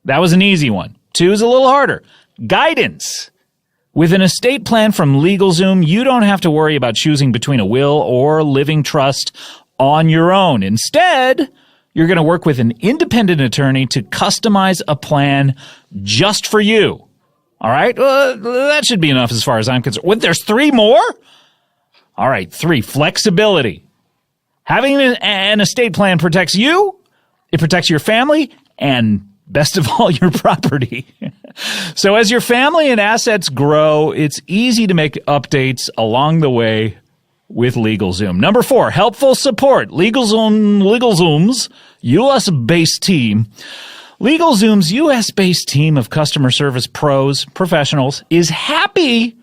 that was an easy one. 2 is a little harder. Guidance. With an estate plan from LegalZoom, you don't have to worry about choosing between a will or living trust on your own. Instead, you're going to work with an independent attorney to customize a plan just for you. All right? That should be enough as far as I'm concerned. What, there's 3 more? All right, 3, flexibility. Having an estate plan protects you, it protects your family, and best of all, your property. So as your family and assets grow, it's easy to make updates along the way with LegalZoom. Number 4, helpful support. LegalZoom's U.S.-based team. LegalZoom's U.S.-based team of customer service professionals, is happy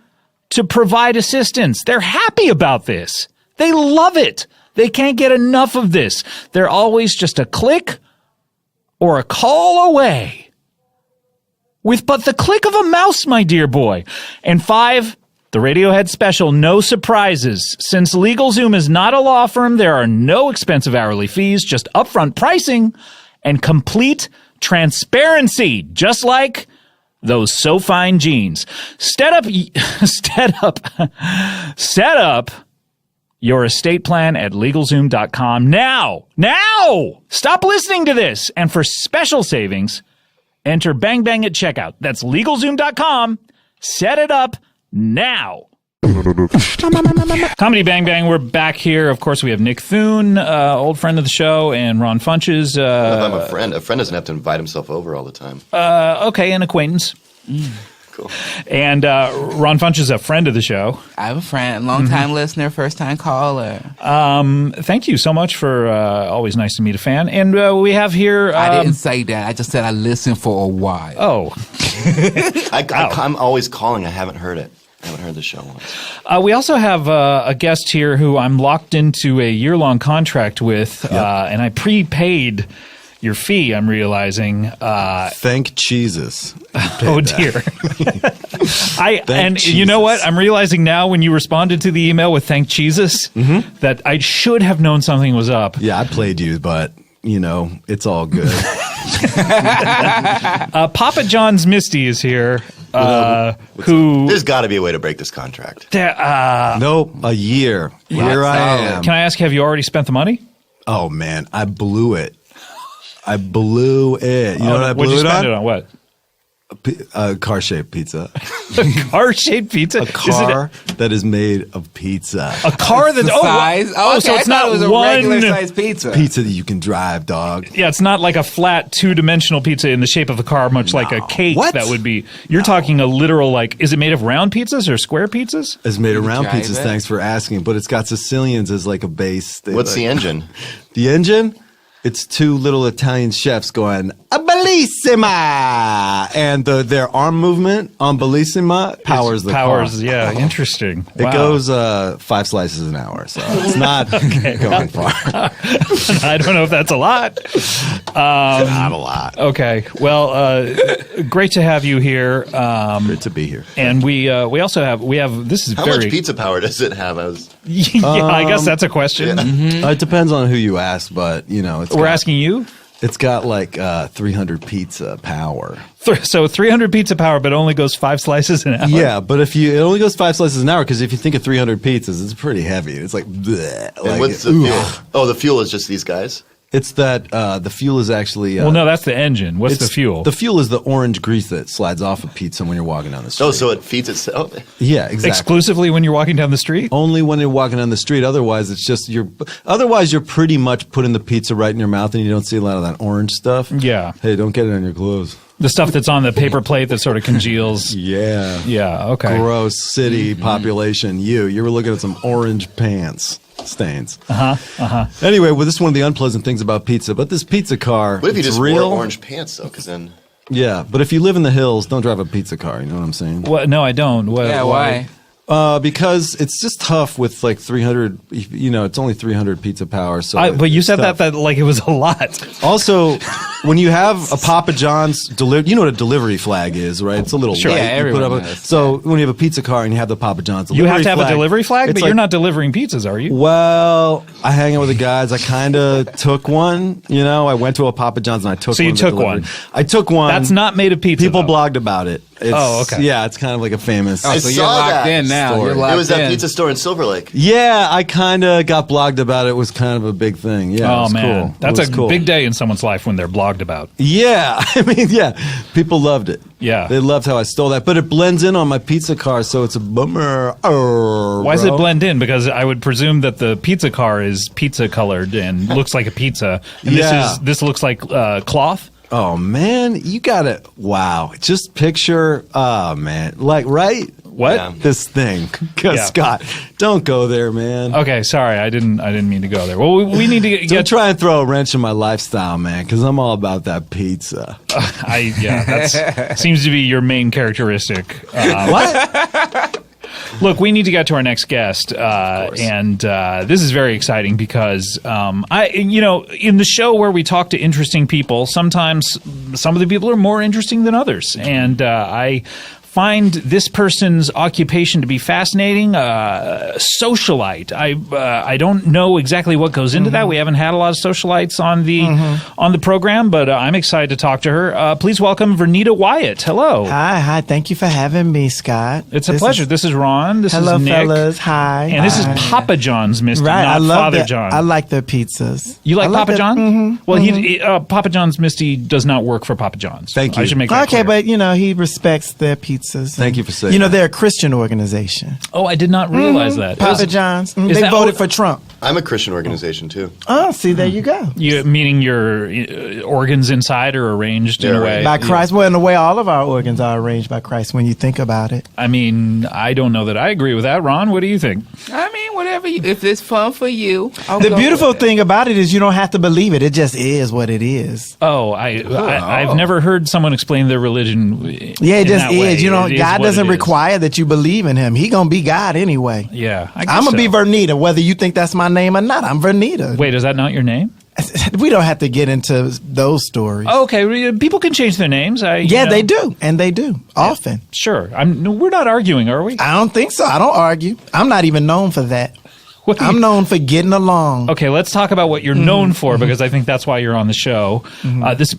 to provide assistance. They're happy about this. They love it. They can't get enough of this. They're always just a click or a call away. With but the click of a mouse, my dear boy. And 5, the Radiohead special, no surprises. Since LegalZoom is not a law firm, there are no expensive hourly fees, just upfront pricing and complete transparency, just like those so fine jeans. Set up your estate plan at LegalZoom.com now. Stop listening to this. And for special savings, enter Bang Bang at checkout. That's LegalZoom.com. Set it up now. Comedy Bang Bang, we're back here. Of course, we have Nick Thune, old friend of the show, and Ron Funches. I'm a friend. A friend doesn't have to invite himself over all the time. Okay, an acquaintance. Cool. And Ron Funches is a friend of the show. I have a friend, long-time listener, first-time caller. Thank you so much for always nice to meet a fan. And we have here... I didn't say that. I just said I listened for a while. Oh. I'm always calling. I haven't heard it. I haven't heard the show once. We also have a guest here who I'm locked into a year-long contract with, and I prepaid your fee, I'm realizing. Thank Jesus. Oh, dear. Jesus. You know what? I'm realizing now when you responded to the email with thank Jesus that I should have known something was up. Yeah, I played you, but, it's all good. Papa John's Misty is here. There's got to be a way to break this contract. Nope, a year. Here I am. Can I ask, have you already spent the money? Oh, man, I blew it. You know what I blew What'd you it spend on? it on? What? A car-shaped pizza. A car-shaped pizza? A car that is made of pizza. A car that... size? So it's not it was a regular-sized pizza. Pizza that you can drive, dog. Yeah, it's not like a flat two-dimensional pizza in the shape of a car, much like a cake. What? That would be... You're talking a literal, is it made of round pizzas or square pizzas? It's made of round drive pizzas, it? thanks for asking. But it's got Sicilians as like a base. What's the engine? The engine? It's 2 little Italian chefs going, bellissima, and their arm movement on bellissima powers the car. Yeah, interesting. It goes 5 slices an hour, so it's not going far. I don't know if that's a lot. Not a lot. Okay, well, great to have you here. Great to be here. And we also have this is How very much pizza power does it have? I guess that's a question. Yeah. It depends on who you ask, but We're asking you. It's got like 300 pizza power. So 300 pizza power, but only goes 5 slices an hour. Yeah, but it only goes 5 slices an hour because if you think of 300 pizzas, it's pretty heavy. It's like, bleh, And what's the fuel? Oh, the fuel is just these guys? It's that the fuel is actually. Well, no, that's the engine. What's the fuel? The fuel is the orange grease that slides off of pizza when you're walking down the street. Oh, so it feeds itself? Yeah, exactly. Exclusively when you're walking down the street? Only when you're walking down the street. Otherwise, it's just Otherwise, you're pretty much putting the pizza right in your mouth, and you don't see a lot of that orange stuff. Yeah. Hey, don't get it on your clothes. The stuff that's on the paper plate that sort of congeals. Yeah. Yeah, okay. Gross city population. You were looking at some orange pants stains. Anyway, well, this is one of the unpleasant things about pizza. But this pizza car, What if you it's just real. wore orange pants, though? Because then... Yeah, but if you live in the hills, don't drive a pizza car. You know what I'm saying? What? No, I don't. Why? Because it's just tough with like 300. It's only 300 pizza power. So, but you it's said tough. that like it was a lot. Also, when you have a Papa John's you know what a delivery flag is, right? It's a little Sure. light. Yeah, You put everyone up knows. So when you have a pizza car and you have the Papa John's You delivery have to have flag, a delivery flag, it's but like, you're not delivering pizzas, are you? Well, I hang out with the guys. I kind of took one. I went to a Papa John's and I took So one. you of the took delivery. one. I took one. That's not made of pizza. People though. blogged about it. Okay. Yeah, it's kind of like a famous. Oh, so you're saw locked that in now. story. You're locked It was that in. pizza store in Silver Lake. Yeah, I kind of got blogged about it. It was kind of a big thing. Yeah, it Oh was man, cool. that's It was a cool. big day in someone's life when they're blogged about. Yeah, I mean, yeah, people loved it. Yeah. They loved how I stole that, but it blends in on my pizza car, so it's a bummer. Why does it blend in? Because I would presume that the pizza car is pizza colored and looks like a pizza, and Yeah. this looks like cloth. Oh man, you got it! Wow, just picture. Oh man, like right? What? Yeah. This thing? Yeah. Scott, don't go there, man. Okay, sorry, I didn't mean to go there. Well, we need to Don't get. try and throw a wrench in my lifestyle, man, because I'm all about that pizza. That seems to be your main characteristic. What? Look, we need to get to our next guest, and this is very exciting because in the show where we talk to interesting people, sometimes some of the people are more interesting than others, and I find this person's occupation to be fascinating. Socialite. I don't know exactly what goes into that. We haven't had a lot of socialites on the program, but I'm excited to talk to her. Please welcome Vernita Wyatt. Hello. Hi. Thank you for having me, Scott. It's a pleasure. This is Ron. This Hello, is Nick. fellas. Hi. And this is Papa John's, Misty, Right. not I love Father that. John. I like their pizzas. You like Papa John? Mm-hmm. Well, Papa John's, Misty, does not work for Papa John's. Thank you. I should make that Okay, clear. but he respects their pizzas. Thank you for saying that. they're a Christian organization. Oh, I did not realize that. Papa John's. is They that voted what- for Trump. I'm a Christian organization, too. Oh, see, there you go. Meaning your organs inside are arranged in a They're way. By Christ. Well, in a way, all of our organs are arranged by Christ when you think about it. I mean, I don't know that I agree with that. Ron, what do you think? I mean, whatever. If it's fun for you, I'll The go beautiful with it. thing about it is you don't have to believe it. It just is what it is. Oh, I've never heard someone explain their religion. Yeah, it in just that way. is. It God what doesn't it is. require that you believe in him. He gonna be God anyway. Yeah, I guess I'm gonna be so. Vernita, whether you think that's my name or not. I'm Vernita. Wait, is that not your name? We don't have to get into those stories. Oh, okay, people can change their names. Yeah, they do, and they do often. Sure. We're not arguing, are we? I don't think so. I don't argue. I'm not even known for that. What do I'm you- known for getting along. Okay, let's talk about what you're known for because I think that's why you're on the show. This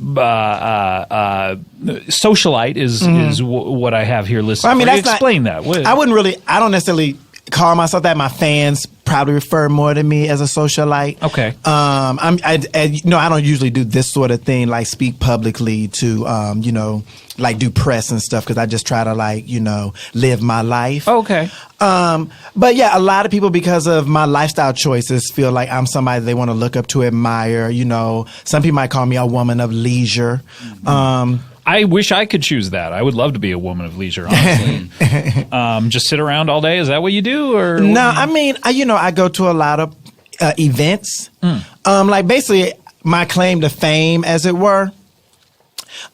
socialite is what I have here listed. Well, I mean, for you. that's not- Explain that. What- I don't necessarily call myself that. My fans probably refer more to me as a socialite. Okay. I don't usually do this sort of thing, like speak publicly to, like do press and stuff, because I just try to live my life. Okay. But yeah, a lot of people, because of my lifestyle choices, feel like I'm somebody they want to look up to, admire. Some people might call me a woman of leisure. I wish I could choose that. I would love to be a woman of leisure, honestly. Just sit around all day? Is that what you do? Or No, I mean, I go to a lot of events. Like basically my claim to fame, as it were,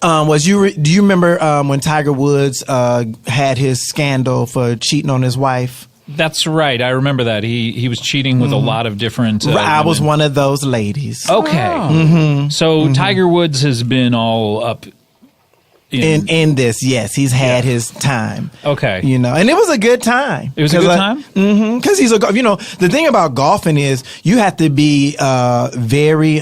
Do you remember when Tiger Woods had his scandal for cheating on his wife? That's right. I remember that. He was cheating with a lot of different I was women. one of those ladies. Okay. So Tiger Woods has been all up In this, yes, he's had his time. Okay. And it was a good time. It was a good time? Mm-hmm. Because he's the thing about golfing is you have to be very,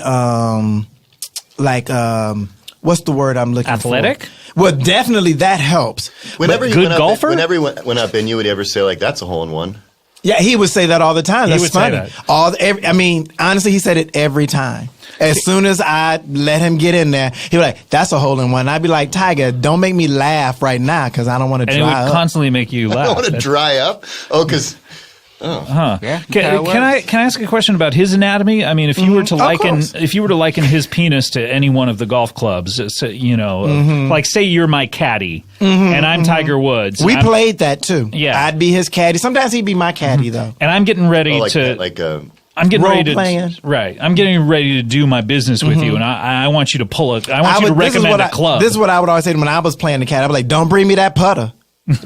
what's the word I'm looking Athletic? for? Well, definitely that helps. Whenever Good golfer? Whenever he went up in, you would ever say, like, that's a hole in one? Yeah, he would say that all the time. He That's would say funny. that. Honestly, he said it every time. As soon as I let him get in there, he'd be like, that's a hole in one. I'd be like, Tiger, don't make me laugh right now because I don't want to And it dry would up. constantly make you laugh. I want to dry up? Oh, because... Yeah, Can I ask a question about his anatomy? I mean, if you were to liken his penis to any one of the golf clubs, like say you're my caddy and I'm Tiger Woods. We played that too. Yeah. I'd be his caddy. Sometimes he'd be my caddy though. And I'm getting ready I'm getting ready Role-playing. to right. I'm getting ready to do my business with you, and I want you to recommend a club. This is what I would always say when I was playing the caddy. I'd be like, "Don't bring me that putter.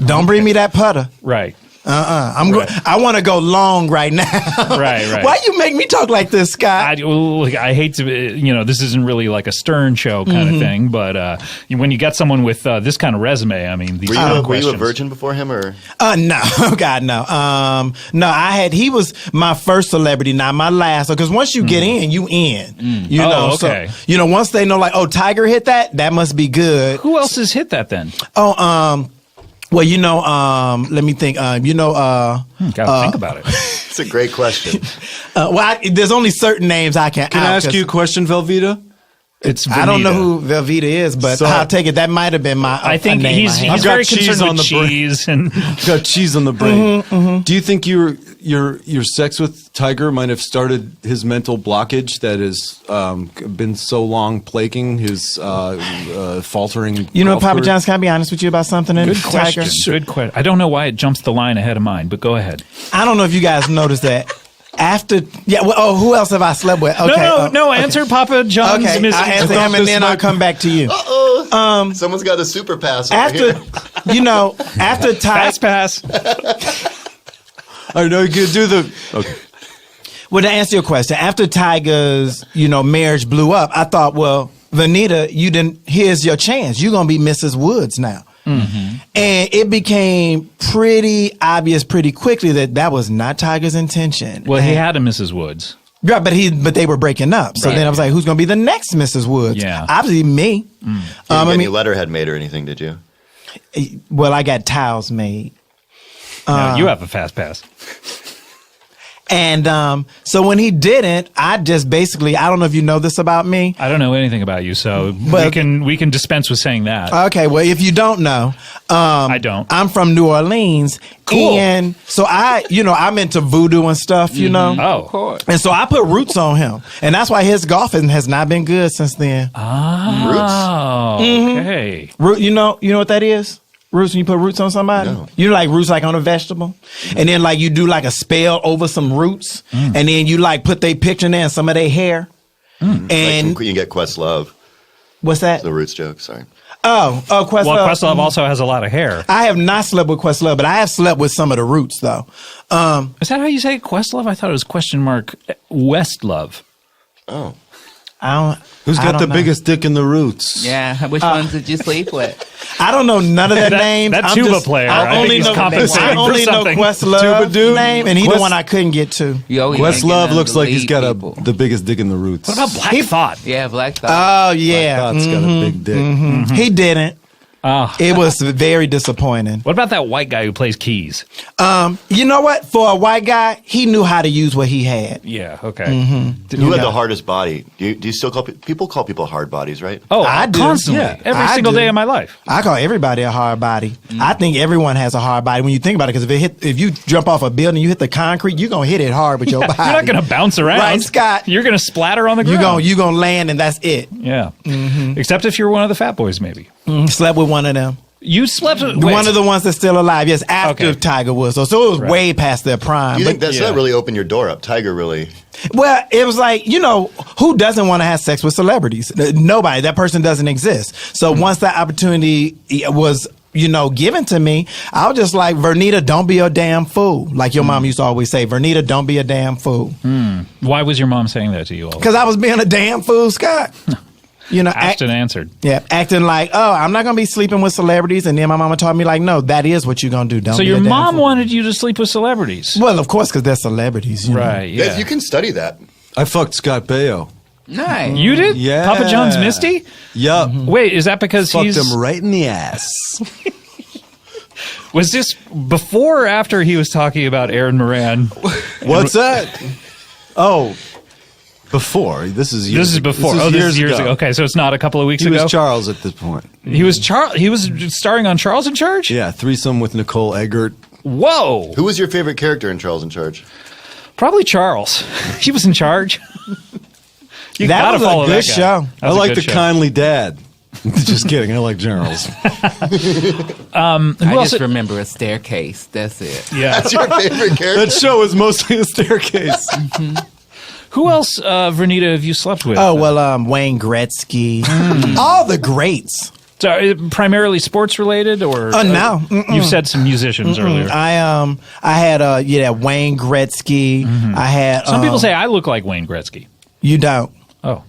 Don't bring me that putter." Right. I want to go long right now. Right. Why you make me talk like this, Scott? I hate to, this isn't really like a Stern show kind of thing, but when you got someone with this kind of resume, I mean, these kind of Were you a questions. virgin before him, or? No, God, no. No, he was my first celebrity, not my last. Because once you get in, you in. Okay. So, once they know, like, oh, Tiger hit that must be good. Who else has hit that then? Well, let me think. Gotta think about it. It's a great question. There's only certain names I can. Can I ask you a question, Velveeta? It's I don't know Vanita. who Velveeta is, but So- I'll take it. That might have been my. I think a name he's I had. I've got very cheese concerned on with the brain. cheese and Got cheese on the brain. Do you think your sex with Tiger might have started his mental blockage that has been so long plaguing his faltering? golf Papa career? John's. Can I be honest with you about something? good question. Good question. I don't know why it jumps the line ahead of mine, but go ahead. I don't know if you guys noticed that. Who else have I slept with? Okay, No. Answer Papa John's. Okay, Miss- I'll answer him and then I'll come back to you. Someone's got a super pass over After, here. after Fast Tiger. pass. I know you could do the. Okay. Well, to answer your question, after Tiger's, marriage blew up, I thought, well, Vanita, here's your chance. You're going to be Mrs. Woods now. Mm-hmm. And it became pretty obvious pretty quickly that was not Tiger's intention. Well, he had a Mrs. Woods. Yeah, but they were breaking up. So Right. then I was like, who's going to be the next Mrs. Woods? Yeah. Obviously me. You didn't get any letterhead made or anything, did you? Well, I got towels made. No, you have a fast pass. And so when he didn't, I just basically, I don't know if you know this about me. I don't know anything about you, so But- we can dispense with saying that. Okay, well, if you don't know, I don't. I'm from New Orleans. Cool. And so I'm into voodoo and stuff, Oh, Of course. And so I put roots on him. And that's why his golfing has not been good since then. Oh, okay. Root, you know what that is? Roots, when you put roots on somebody? No. You know, like roots like on a vegetable? And then like you do like a spell over some roots. And then you like put their picture in there and some of their hair. And Like you get Questlove. what's that? The Roots joke, sorry. Questlove. Well, Questlove also has a lot of hair. I have not slept with Questlove, but I have slept with some of the roots though. Is that how you say Questlove? I thought it was Westlove. Oh. Who's I got don't the know. biggest dick in the roots? Yeah, which ones did you sleep with? I don't know none of their names. that I'm tuba player, I think he's compensating I for only know something. Tuba Questlove's dude. name, and he's the one I couldn't get to. Yo, you ain't Questlove getting looks none like to he's got lead people. the biggest dick in the roots. What about Black Thought? Yeah, Black Thought. Oh yeah, God's got a big dick. he didn't. Ah. It was very disappointing. What about that white guy who plays keys? You know what? For a white guy, he knew how to use what he had. Yeah, okay. Who had the hardest body? Do you still call people hard bodies, right? Oh, I do. constantly. Yeah, Every I single do. day of my life. I call everybody a hard body. I think everyone has a hard body when you think about it. Because if you jump off a building, you hit the concrete, you're gonna hit it hard with your body. You're not going to bounce around. Right, Scott? You're going to splatter on the ground. You gonna land and that's it. Yeah. Except if you're one of the fat boys, maybe. Slept with one of them. You slept with One of the ones that's still alive. Yes, after Okay. Tiger Woods. So it was way past their prime. You think But, that really opened your door up? Tiger really. well, it was like, who doesn't want to have sex with celebrities? Nobody. That person doesn't exist. So once that opportunity was given to me, I was just like, Vernita, don't be a damn fool. Like your mom used to always say, Vernita, don't be a damn fool. Why was your mom saying that to you all? Because I was being a damn fool, Scott. Asked and answered. Yeah, acting like, oh, I'm not going to be sleeping with celebrities. And then my mama taught me like, no, that is what you're going to do. Don't So be your a damn mom fool. wanted you to sleep with celebrities. Well, of course, because they're celebrities. Right, yeah. You can study that. I fucked Scott Baio. Nice. You did? Yeah. Papa John's Misty? Yup. Wait, is that because Fucked he's... him right in the ass. Was this before or after he was talking about Aaron Moran? What's that? Oh, before. This is years This is before. This This is years ago. Okay, so it's not a couple of weeks He ago? was Charles at this point. He was starring on Charles in Charge? Yeah, threesome with Nicole Eggert. Whoa! Who was your favorite character in Charles in Charge? Probably Charles. He was in charge. You That gotta was a follow good that guy. show. That I was a like good the show. kindly dad. Just kidding. I like Charles. I else- just remember a staircase. That's it. Yeah. That's your favorite character? That show is mostly a staircase. Who else, Vernita, have you slept with? Oh, well, Wayne Gretzky. All the greats. So, primarily sports related, or No. you said some musicians earlier. I had Wayne Gretzky. I had Some people say I look like Wayne Gretzky. you don't. Oh,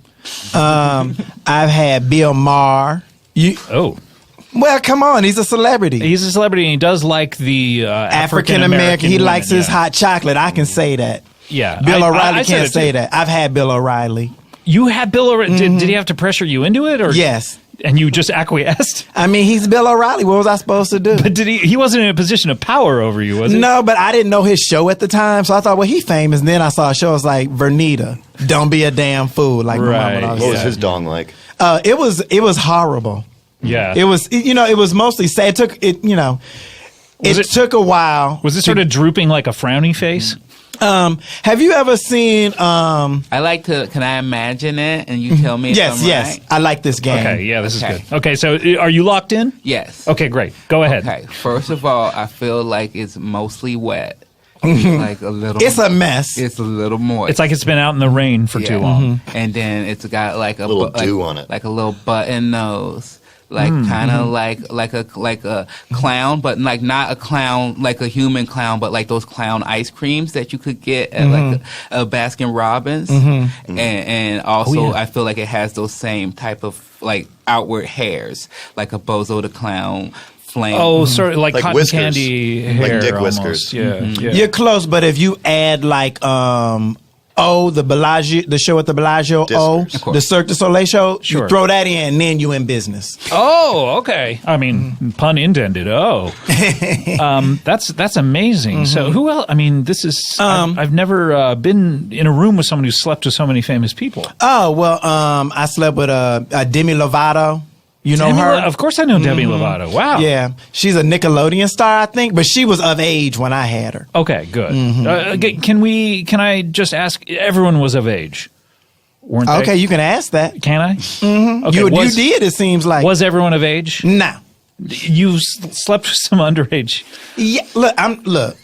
I've had Bill Maher. Well, come on, he's a celebrity. he's a celebrity, and he does like the African American. He women, likes his yeah. hot chocolate. I can say that. Yeah, Bill O'Reilly I said can't it say too. that. I've had Bill O'Reilly. You had Bill O'Reilly. Did he have to pressure you into it, or Yes. And you just acquiesced? I mean, he's Bill O'Reilly. What was I supposed to do? But did he wasn't in a position of power over you, was he? No, but I didn't know his show at the time, so I thought, well, he famous. And then I saw a show. It was like Vernita, don't be a damn fool. Like my mama Right. would always What was say. his dong like? It was horrible. Yeah. It was it was mostly sad. It took a while. Was it sort of drooping like a frowny face? Have you ever seen? I like to. Can I imagine it and you tell me? If Yes, I'm yes. Right? I like this game. Okay, yeah, this Okay. is good. Okay, so are you locked in? Yes. Okay, great. Go ahead. Okay. First of all, I feel like it's mostly wet. Like a little. It's a mess. It's a little moist. It's like it's been out in the rain for too long. And then it's got like a Little dew on it. like a little button nose. Like kind of like a clown, but like not a clown like a human clown, but like those clown ice creams that you could get at like a Baskin Robbins, and also I feel like it has those same type of like outward hairs, like a Bozo the Clown. Flame. Oh, sort of like cotton whiskers. candy Like hair, dick almost. whiskers. Yeah, yeah. You're close, but if you add like the Bellagio, the show at the Bellagio, Discers. the Cirque du Soleil show, Sure. you throw that in, and then you in business. Oh, okay. I mean, pun intended. Oh, that's amazing. So, who else? I mean, this is. I've never been in a room with someone who slept with so many famous people. Oh well, I slept with Demi Lovato. You know Demi her? Of course, I know Demi Lovato. Wow. Yeah, she's a Nickelodeon star, I think, but she was of age when I had her. Okay. Good. Can I just ask? Everyone was of age, weren't they? Okay, you can ask that. Can I? Mm-hmm. Okay. You did. It seems like Was everyone of age? no. You slept with some underage. Yeah, look.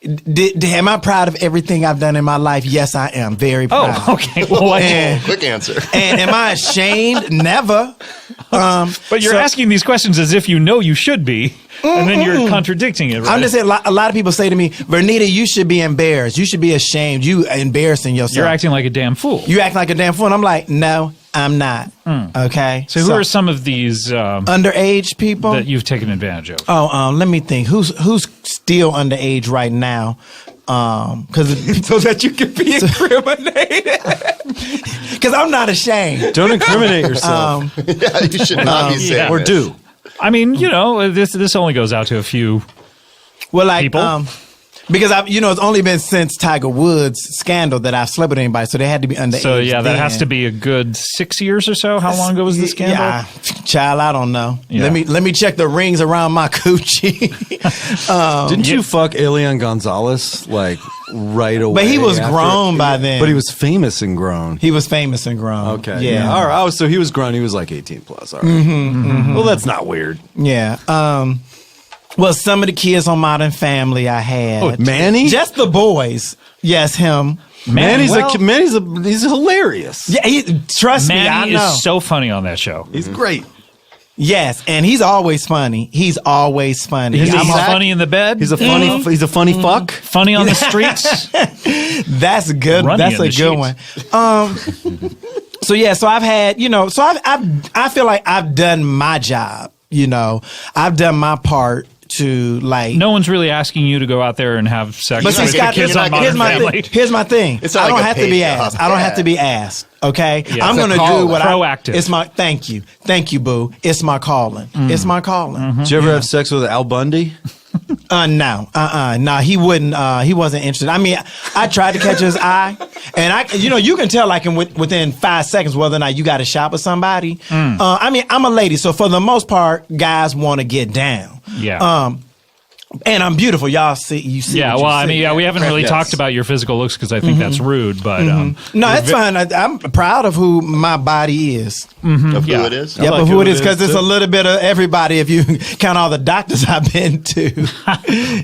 Am I proud of everything I've done in my life? Yes, I am. Very proud. Oh, okay. Well, And, Quick answer. and am I ashamed? Never. but you're asking these questions as if you know you should be, and then you're contradicting it, right? I'm just saying, a lot of people say to me, Vernita, you should be embarrassed. You should be ashamed. You embarrassing yourself. You're acting like a damn fool. You act like a damn fool. And I'm like, no, I'm not. Okay. So who are some of these underage people? that you've taken advantage of? Oh, let me think. Who's still underage right now? Because so that you can be incriminated. because I'm not ashamed. Don't incriminate yourself. Yeah, you should not be saying or this. do. I mean, this only goes out to a few. Well, like People? because it's only been since Tiger Woods' scandal that I've slept with anybody, so they had to be underage. So yeah, that then. has to be a good 6 years or so. How long ago was the scandal? Yeah, child, I don't know. Yeah. Let me check the rings around my coochie. Didn't you fuck Elian Gonzalez? Like, right away. But he was after- grown by then. But he was famous and grown. He was famous and grown. Okay. Yeah. All right. Oh, so he was grown. He was like 18 plus. All right. Well, that's not weird. Yeah. Well, some of the kids on Modern Family I had. Oh, Manny? Just the boys. Yes, him. Manny's Well- he's hilarious. Yeah, trust me, I Manny know. is so funny on that show. He's great. Yes, and he's always funny. He's always funny. He's I'm funny in the bed. He's a funny. He's a funny fuck. funny on the streets. That's good. Runny That's in a the good one. So yeah, so I've had, so I feel like I've done my job. I've done my part to like. No one's really asking you to go out there and have sex But see, with the Scott, kids on Modern Family. here's my thing. It's not I don't like a have to paid be job. asked. I don't have to be asked. Okay, I'm It's a gonna call. do what Proactive. It's my thank you, boo. It's my calling. It's my calling. Did you ever have sex with Al Bundy? No, he wouldn't. He wasn't interested. I mean, I tried to catch his eye, and you can tell like within 5 seconds whether or not you got a shot with somebody. I mean, I'm a lady, so for the most part, guys want to get down. Yeah. And I'm beautiful. Y'all see, you see. Yeah, what you well, I see. mean, we haven't really Yes. talked about your physical looks because I think that's rude, but No, it's fine. I'm proud of who my body is. Of Yeah. who it is? Yeah, like but who who it it is, because is, it's a too. little bit of everybody if you count all the doctors I've been to.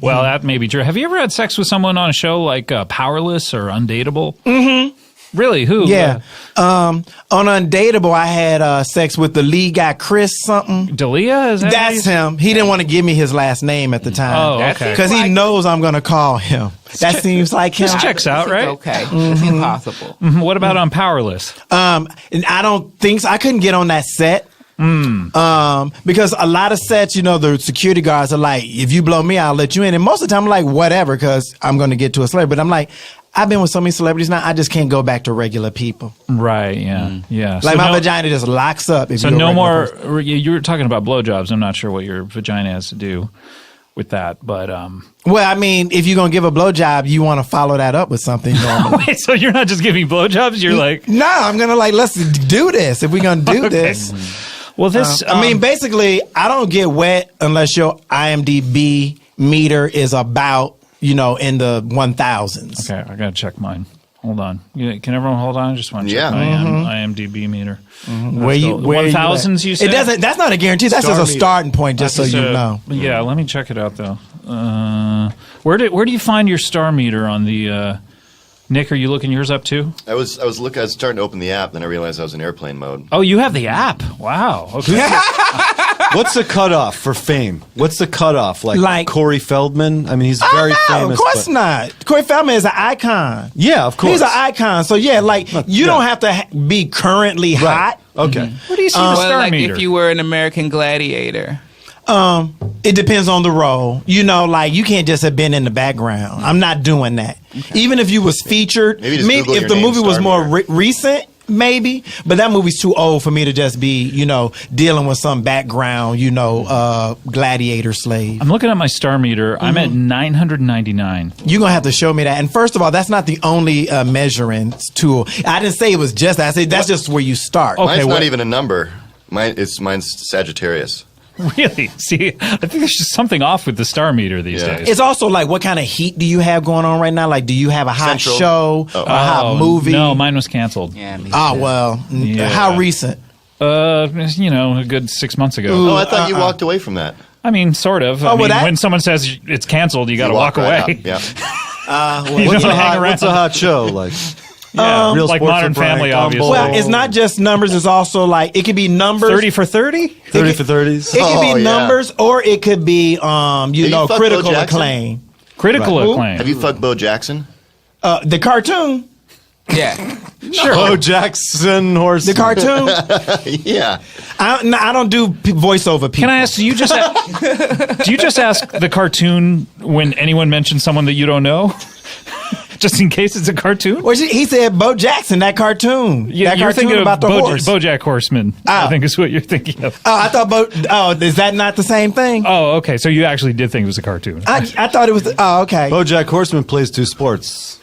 well, that may be true. Have you ever had sex with someone on a show like Powerless or Undateable? Mm-hmm. Really? Who? Yeah. On Undateable, I had sex with the lead guy, Chris something. Dalia? Is that how That's you- him. He didn't want to give me his last name at the time. Oh, okay. Because he knows I'm going to call him. That seems like him. This checks out, right? Okay. It's impossible. What about on Powerless? And I don't think so. I couldn't get on that set. Because a lot of sets, the security guards are like, if you blow me, I'll let you in. And most of the time, I'm like, whatever, because I'm going to get to a celebrity. But I'm like, I've been with so many celebrities now, I just can't go back to regular people. Right, yeah. Yeah. Like So my no- vagina just locks up. If So you're a no regular more. person. You were talking about blowjobs. I'm not sure what your vagina has to do with that, but Well, I mean, if you're going to give a blowjob, you want to follow that up with something normally. wait. So you're not just giving blowjobs. You're like, No, I'm going to let's do this. If we're going to do this. well, this. I mean, basically, I don't get wet unless your IMDb meter is about, in the 1000s. okay, I gotta check mine. Hold on. Can everyone hold on? I just want to Yeah. check my IMDb meter. Where you 1000s? You said It doesn't. That's not a guarantee. That's just a starting point, just so you know. Yeah, let me check it out though. Where do you find your star meter on the? Nick, are you looking yours up too? I was starting to open the app, then I realized I was in airplane mode. Oh, you have the app. Wow. Okay. What's the cutoff for fame? What's the cutoff? Like Corey Feldman? I mean, he's very No, famous. of course but- not. Corey Feldman is an icon. Yeah, of course. He's an icon. So yeah, you don't have to be currently hot. Okay. What do you see the Well, star like meter? if you were an American gladiator. It depends on the role. You can't just have been in the background. I'm not doing that. Even if you was featured, Maybe just Google if your the name, movie was Star more Meter. recent, maybe. But that movie's too old for me to just be, dealing with some background, gladiator slave. I'm looking at my star meter. I'm at 999. You're going to have to show me that. And first of all, that's not the only measuring tool. I didn't say it was just that. I said that's just where you start. Okay, Mine's what- not even a number. Mine's Sagittarius. Really? See, I think there's just something off with the star meter these Yeah. days. It's also like, what kind of heat do you have going on right now? Like, do you have a hot Central. show, Oh. a hot movie? No, mine was canceled. Yeah. Me Oh, too. well, Yeah. how recent? A good 6 months ago. Oh, I thought you walked away from that. I mean, sort of. I well, mean, that- when someone says it's canceled, you got to You walk right away. out. Yeah. You What's don't a hang hot, around. what's a hot show? Like, like Real Sports Modern with Brian Family, Gumbel. obviously. Well, it's not just numbers. It's also like, it could be numbers. 30 for 30? 30 for 30s. It could Oh, be yeah. numbers, or it could be, you fucked critical Bo Jackson? acclaim. Critical Right. acclaim. Have you fucked Bo Jackson? The cartoon. Yeah. Sure. Bo Jackson horse. The cartoon. Yeah. I don't do voiceover people. Can I ask, do you just ask the cartoon when anyone mentions someone that you don't know? Just in case it's a cartoon? Well, he said Bo Jackson, that cartoon. Yeah, that you're cartoon thinking about the of horse. BoJack Horseman, I Oh. think is what you're thinking of. Oh, I thought is that not the same thing? Oh, okay. So you actually did think it was a cartoon. I thought it was. Okay. BoJack Horseman plays two sports.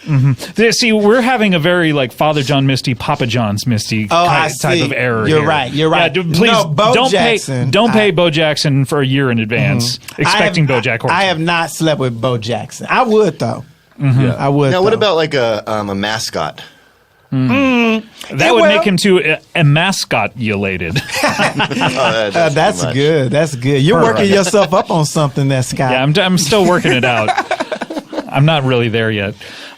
See, we're having a very like Father John Misty, Papa John's Misty type see. of error. You're here. right, you're right. Yeah, please No, Bo don't Jackson, pay. Don't pay Bo Jackson for a year in advance, expecting I BoJack Horseman. have not slept with Bo Jackson. I would though. Yeah. I would. Now, what though. about like a mascot? That would make him too emascot-ulated. That's too much. good. That's good. You're working yourself up on something there, Scott. Yeah, I'm still working it out. I'm not really there yet.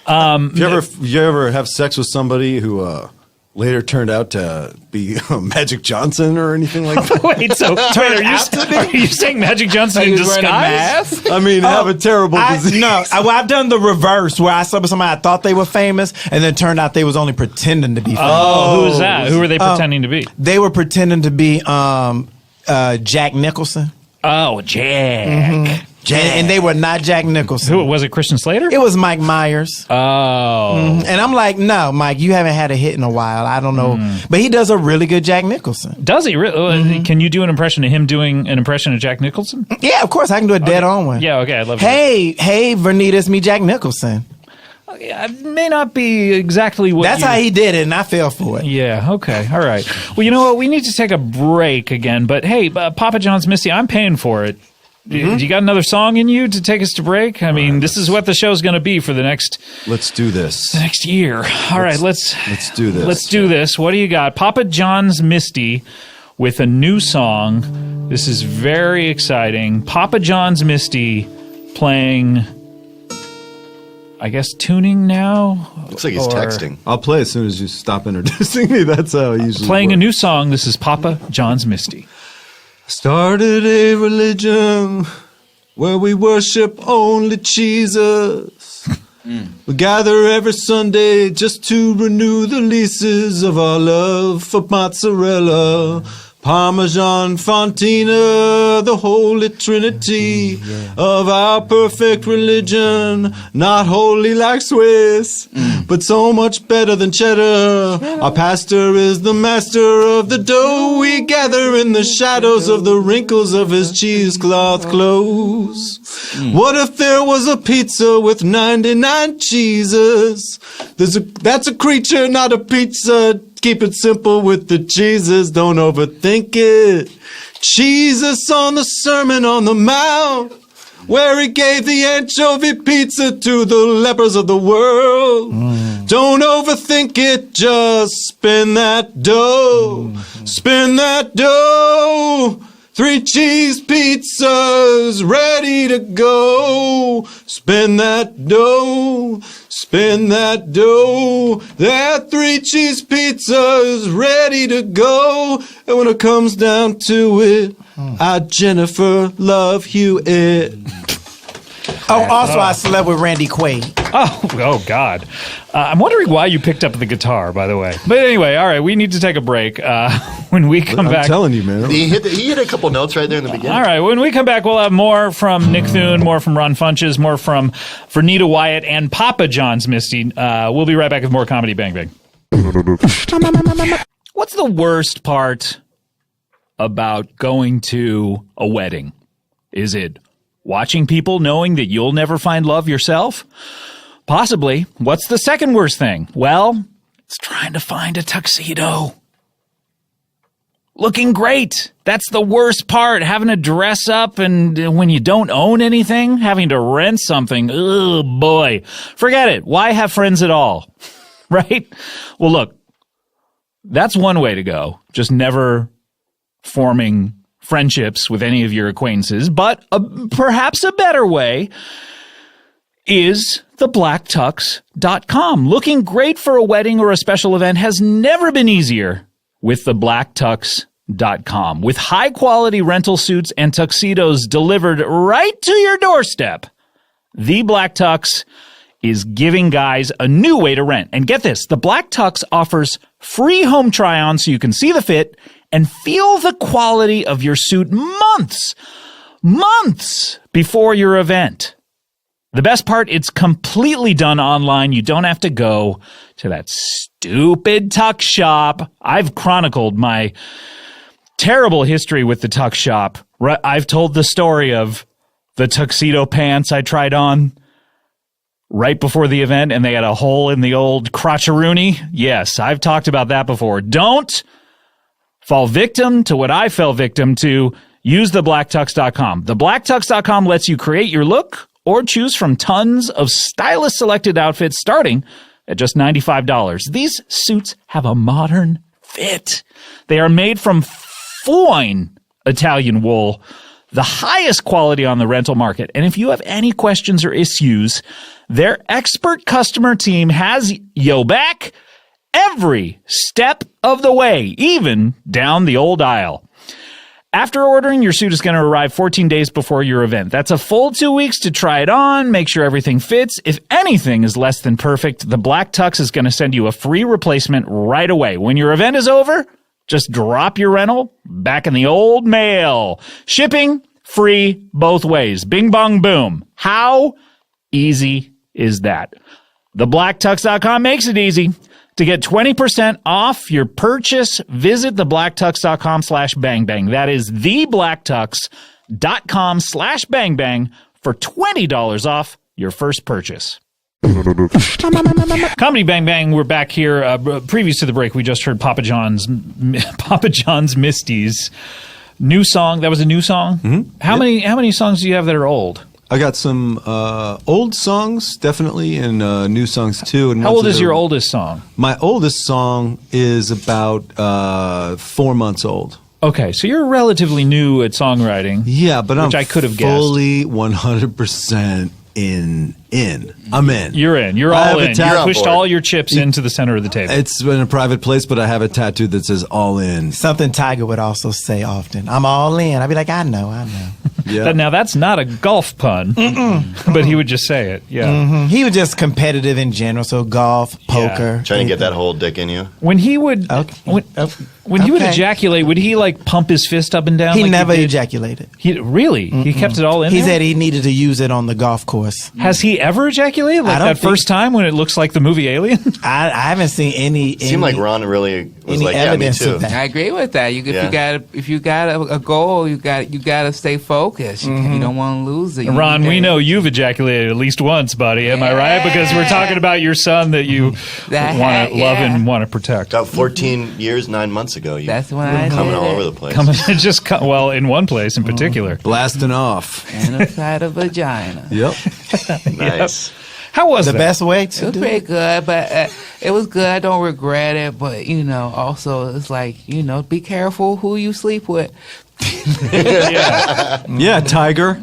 You ever have sex with somebody who later turned out to be Magic Johnson or anything like that? Are you saying Magic Johnson in disguise? I mean, have a terrible disease. No, I've done the reverse where I saw somebody I thought they were famous, and then turned out they was only pretending to be famous. Oh, who was that? Who were they pretending to be? They were pretending to be Jack Nicholson. Oh, Jack. And they were not Jack Nicholson. Who was it? Christian Slater? It was Mike Myers. Oh. And I'm like, no, Mike, you haven't had a hit in a while. I don't know. But he does a really good Jack Nicholson. Does he really? Can you do an impression of him doing an impression of Jack Nicholson? Yeah, of course. I can do a dead on one. Yeah, okay. I'd love to. Hey, Vernita, it's me, Jack Nicholson. It may not be exactly what That's how he did it, and I fell for it. Yeah, okay. All right. Well, you know what? We need to take a break again. But hey, Papa John's Misty, I'm paying for it. You got another song in you to take us to break? I mean, this is what the show's going to be for the next Let's do this. next year. All right, let's do this. Let's do this. What do you got? Papa John's Misty with a new song. This is very exciting. Papa John's Misty playing, I guess, tuning now? Looks like he's texting. I'll play as soon as you stop introducing me. That's how I usually Playing work. a new song. This is Papa John's Misty. Started a religion where we worship only Jesus. We gather every Sunday just to renew the leases of our love for mozzarella, Parmesan, Fontina, the Holy Trinity of our perfect religion. Not holy like Swiss, but so much better than cheddar. Our pastor is the master of the dough. We gather in the shadows of the wrinkles of his cheesecloth clothes. What if there was a pizza with 99 cheeses? That's a creature, not a pizza. Keep it simple with the Jesus, don't overthink it. Jesus on the Sermon on the Mount, where he gave the anchovy pizza to the lepers of the world. Don't overthink it, just spin that dough. Spin that dough. 3 cheese pizzas ready to go. Spin that dough. Spin that dough. That 3 cheese pizzas ready to go. And when it comes down to it, I Jennifer love Hewitt. Oh, also, I slept with Randy Quaid. Oh God. I'm wondering why you picked up the guitar, by the way. But anyway, all right, we need to take a break. When we come back... I'm telling you, man. He hit a couple notes right there in the beginning. All right, when we come back, we'll have more from Nick Thune, more from Ron Funches, more from Vernita Wyatt, and Papa John's Misty. We'll be right back with more Comedy Bang Bang. What's the worst part about going to a wedding? Is it watching people knowing that you'll never find love yourself? Possibly. What's the second worst thing? Well, it's trying to find a tuxedo. Looking great. That's the worst part. Having to dress up, and when you don't own anything, having to rent something. Oh, boy. Forget it. Why have friends at all? Right? Well, look, that's one way to go. Just never forming friendships with any of your acquaintances. But perhaps a better way is thebblacktux.com. Looking great for a wedding or a special event has never been easier with thebblacktux.com. With high-quality rental suits and tuxedos delivered right to your doorstep, The Black Tux is giving guys a new way to rent. And get this, The Black Tux offers free home try-on so you can see the fit and feel the quality of your suit months before your event. The best part, it's completely done online. You don't have to go to that stupid tuck shop. I've chronicled my terrible history with the tuck shop. I've told the story of the tuxedo pants I tried on right before the event, and they had a hole in the old crotcheroony. Yes, I've talked about that before. Don't fall victim to what I fell victim to. Use thebblacktux.com. Thebblacktux.com lets you create your look or choose from tons of stylist selected outfits starting at just $95. These suits have a modern fit. They are made from fine Italian wool, the highest quality on the rental market. And if you have any questions or issues, their expert customer team has your back every step of the way, even down the old aisle. After ordering, your suit is going to arrive 14 days before your event. That's a full 2 weeks to try it on, make sure everything fits. If anything is less than perfect, the Black Tux is going to send you a free replacement right away. When your event is over, just drop your rental back in the old mail. Shipping free both ways. Bing, bong, boom. How easy is that? TheBlackTux.com makes it easy. To get 20% off your purchase, visit theblacktux.com/bangbang. That is theblacktux.com/bangbang for $20 off your first purchase. Comedy Bang Bang, we're back here. Previous to the break, we just heard Papa John's Misty's new song. That was a new song? Mm-hmm. How many songs do you have that are old? I got some old songs, definitely, and new songs too. And How old is your oldest song? My oldest song is about 4 months old. Okay, so you're relatively new at songwriting. Yeah, but which I could have guessed. Fully 100% in. I'm in. You're in. You're all in. You pushed all your chips into the center of the table. It's in a private place, but I have a tattoo that says all in. Something Tiger would also say often. I'm all in. I'd be like, I know. Yeah. Now, that's not a golf pun, but he would just say it. Yeah. Mm-hmm. He was just competitive in general, so golf, poker. Trying to get that whole dick in you. When he would when he would ejaculate, would he like pump his fist up and down? He like never he ejaculated. He kept it all in He there? said he needed to use it on the golf course. Has he ever ejaculated? Like I don't that first time when it looks like the movie Alien? I haven't seen any. Seemed like Ron really was any like, yeah, me evidence too. of that. I agree with that. If you got a goal, you got to stay focused. You don't want to lose it. Ron, we know you've ejaculated at least once, buddy. Am I right? Because we're talking about your son that you want to love and want to protect. About 14 years, 9 months ago. That's when I coming did all it. over the place. In one place in particular. Blasting off. And inside a vagina. Yep. Nice. How was The that? best way It to was do pretty it. good, but it was good. I don't regret it, but also it's like be careful who you sleep with. Yeah, Tiger.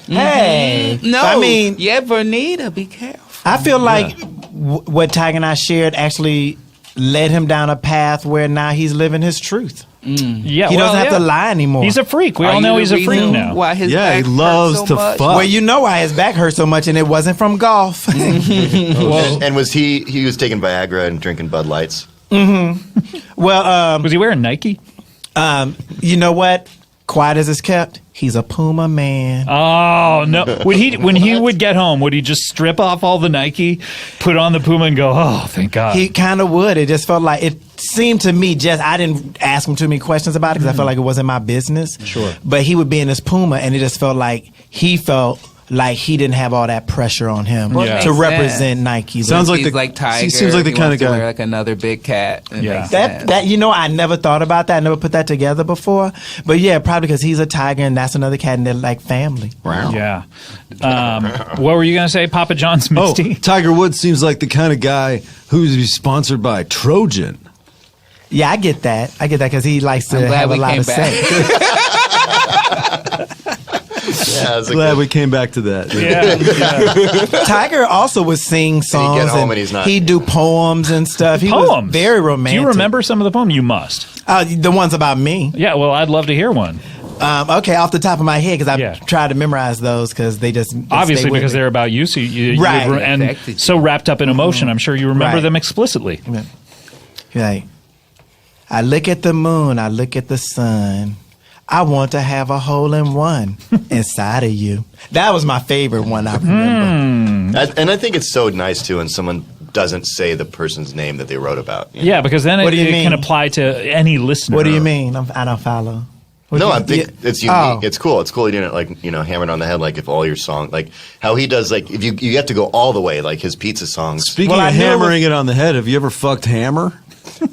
Hey, No, I mean, Vernita, be careful. I feel like what Tiger and I shared actually led him down a path where now he's living his truth. Yeah, He doesn't have to lie anymore. He's a freak. We Are all you know the he's a freak reason now. Why his Yeah, back he loves hurts to so much? fuck. Well, you know why his back hurt so much, and it wasn't from golf. And was he was taking Viagra and drinking Bud Lights? Well, Was he wearing Nike? you know what? Quiet as it's kept, he's a Puma man. Oh no! When he would get home, would he just strip off all the Nike, put on the Puma, and go, "Oh, thank God"? He kind of would. It just felt like it seemed to me. I didn't ask him too many questions about it because I felt like it wasn't my business. Sure. But he would be in his Puma, and it just felt like he didn't have all that pressure on him Yeah. to Makes represent sense. Nike. Sounds like He's the- like Tiger. he seems like the He kind wants of to guy- wear like another big cat. It Yeah. makes sense. that I never thought about that. I never put that together before. But yeah, probably because he's a tiger and that's another cat and they're like family. Yeah. What were you gonna say, Papa John's Oh, Misty? Tiger Woods seems like the kind of guy who's sponsored by Trojan. Yeah, I get that because he likes to I'm glad have a we lot came of back. sex. Yeah, it was a Glad good- we came back to that. Yeah. Tiger also would sing songs. get home and he's not- He'd do poems and stuff. He Poems. was very romantic. Do you remember some of the poems? You must. The ones about me? Yeah. Well, I'd love to hear one. Okay, off the top of my head, because I Yeah. tried to memorize those because they just Obviously, stay with because me. they're about you, so you Right. would and Affected you. so wrapped up in emotion. I'm sure you remember Right. them explicitly. Like, I look at the moon, I look at the sun. I want to have a hole in one inside of you. That was my favorite one I remember. And I think it's so nice too when someone doesn't say the person's name that they wrote about. you know? Yeah, because then What it do you can mean? apply to any listener. What do you mean? I don't follow. What No, do I you- think yeah. it's unique. Oh. It's cool. It's cool. You didn't hammer it on the head like if all your song, like how he does, like if you have to go all the way, like his pizza songs. Speaking Well, I of knew it hammering it on the head, have you ever fucked Hammer?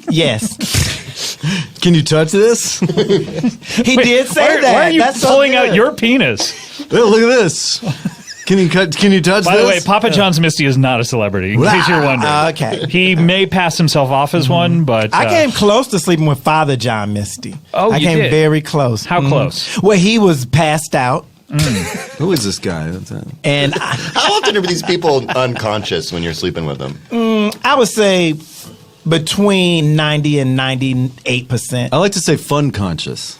Yes. Can you touch this? He did say Why, that. why are you That's so pulling good. out your penis? Oh, look at this. Can you touch By this? the way, Papa John's Misty is not a celebrity, in case you're wondering. Okay. He may pass himself off as one, but... I came close to sleeping with Father John Misty. Oh, I you came did? very close. How close? Well, he was passed out. Who is this guy? And How often are these people unconscious when you're sleeping with them? I would say between 90 and 98%. I like to say fun conscious.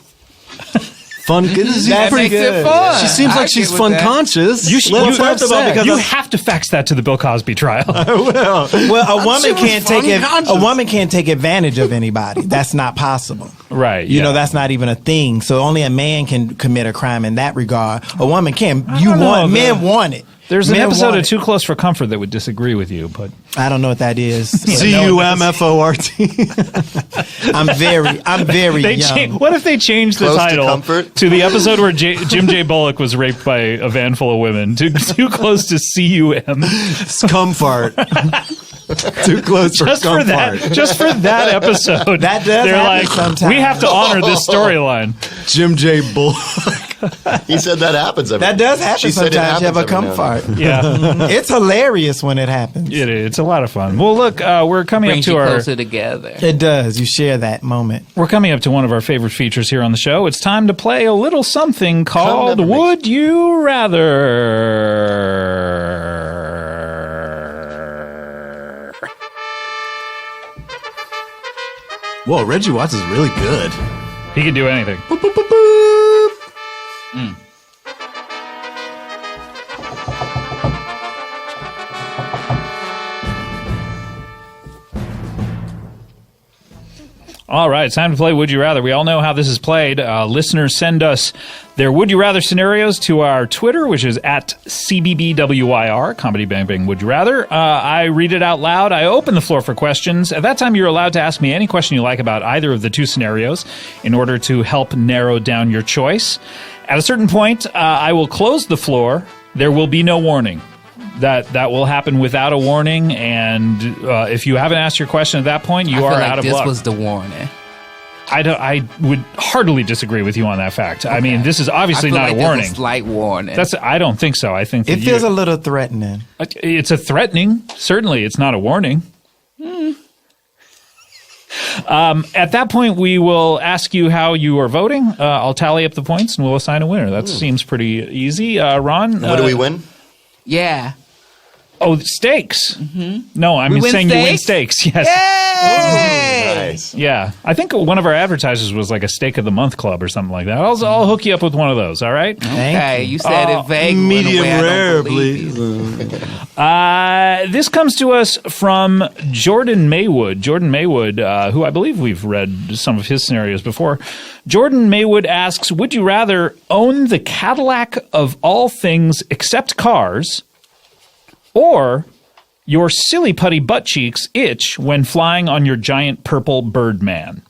Fun. That makes it fun. She seems I like she's get with fun that. conscious. Well, first of all, because You have to fax that to the Bill Cosby trial. well, a woman was can't take unconscious. a woman can't take advantage of anybody. That's not possible. Right. You yeah. know, that's not even a thing. So only a man can commit a crime in that regard. A woman can. don't know, Men man. want it. There's an Men episode want of it. Too Close for Comfort that would disagree with you, but... I don't know what that is. CUMFORT. I'm very They young. what if they changed the Close to title Comfort? to the episode where Jim J. Bullock was raped by a van full of women? Too close to CUM. Comfort. Too close for Just for comfort. that, just for that episode. That does They're happen like, sometimes. we have to honor this storyline. Jim J. Bull. He said that happens. That does happen She said it sometimes. You have a happens every now and comfort. Yeah, It's hilarious when it happens. it's a lot of fun. Well, look, we're coming Brings up you to our closer together. It does. You share that moment. We're coming up to one of our favorite features here on the show. It's time to play a little something called never makes- Would You Rather? Whoa, Reggie Watts is really good. He can do anything. All right, it's time to play Would You Rather. We all know how this is played. Listeners send us their Would You Rather scenarios to our Twitter, which is at CBBWIR, Comedy Bang Bang Would You Rather. I read it out loud. I open the floor for questions. At that time, you're allowed to ask me any question you like about either of the two scenarios in order to help narrow down your choice. At a certain point, I will close the floor. There will be no warning. That will happen without a warning, and if you haven't asked your question at that point, you I are feel like out of this luck. was the warning. I would heartily disagree with you on that fact. I mean, this is obviously I feel not like a there's warning. a slight warning. I don't think so. I think that It feels a little threatening. it's a threatening. Certainly, it's not a warning. At that point, we will ask you how you are voting. I'll tally up the points, and we'll assign a winner. That seems pretty easy. Ron, What do we win? yeah. Oh, steaks. No, I'm We win saying you win steaks? steaks. Yes. Nice. Yeah, I think one of our advertisers was like a Steak of the Month Club or something like that. I'll hook you up with one of those. All right. Okay, you said it vague. Medium rare, please. This comes to us from Jordan Maywood. Jordan Maywood, who I believe we've read some of his scenarios before. Jordan Maywood asks, would you rather own the Cadillac of all things except cars, or your silly putty butt cheeks itch when flying on your giant purple Birdman?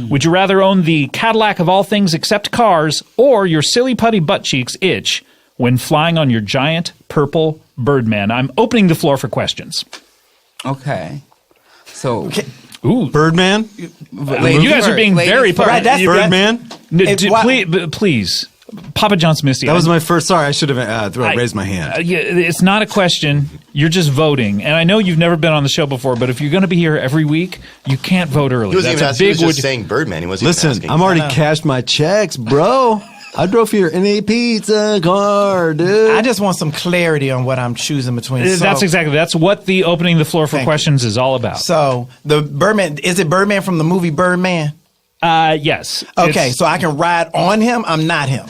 Would you rather own the Cadillac of all things except cars, or your silly putty butt cheeks itch when flying on your giant purple Birdman? I'm opening the floor for questions. Okay. So, Ooh, Birdman? you guys are being very Right, that's- Birdman? Please, Papa John's Misty. That was my first. Sorry, I should have raised my hand. Yeah, it's not a question. You're just voting. And I know you've never been on the show before, but if you're going to be here every week, you can't vote early. He wasn't That's even a asking. He was big just saying Birdman. He wasn't even Listen, asking. I'm already cashed my checks, bro. I drove here in a pizza car, dude. I just want some clarity on what I'm choosing between. That's what the opening the floor for Thank questions is all about. So the Birdman, is it Birdman from the movie Birdman? Yes. Okay, It's- so I can ride on him. I'm not him.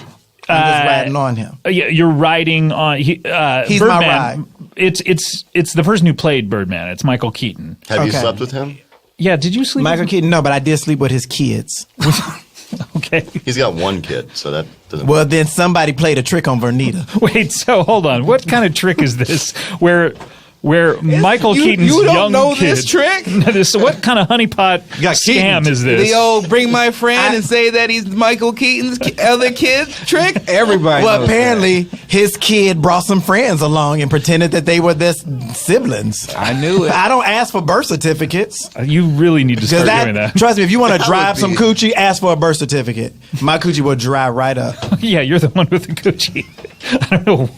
I'm just riding on him. Yeah, you're riding on. He's my Birdman. ride. It's the person who played Birdman. It's Michael Keaton. Have you Okay. slept with him? Yeah, did you sleep? Michael with Keaton, no, but I did sleep with his kids. Okay. He's got one kid, so that doesn't. Well, then somebody played a trick on Vernita. Wait, so hold on. What kind of trick is this? Where Michael Keaton's you don't young know kid, this trick? So what kind of honeypot got scam Keaton. is this? The old bring my friend and say that he's Michael Keaton's other kid trick? Everybody. Well, knows apparently his kid brought some friends along and pretended that they were their siblings. I knew it. I don't ask for birth certificates. You really need to Because start doing that. trust me, if you want to That drive would some be- coochie, ask for a birth certificate. My coochie will dry right up. Yeah, you're the one with the coochie. I don't know.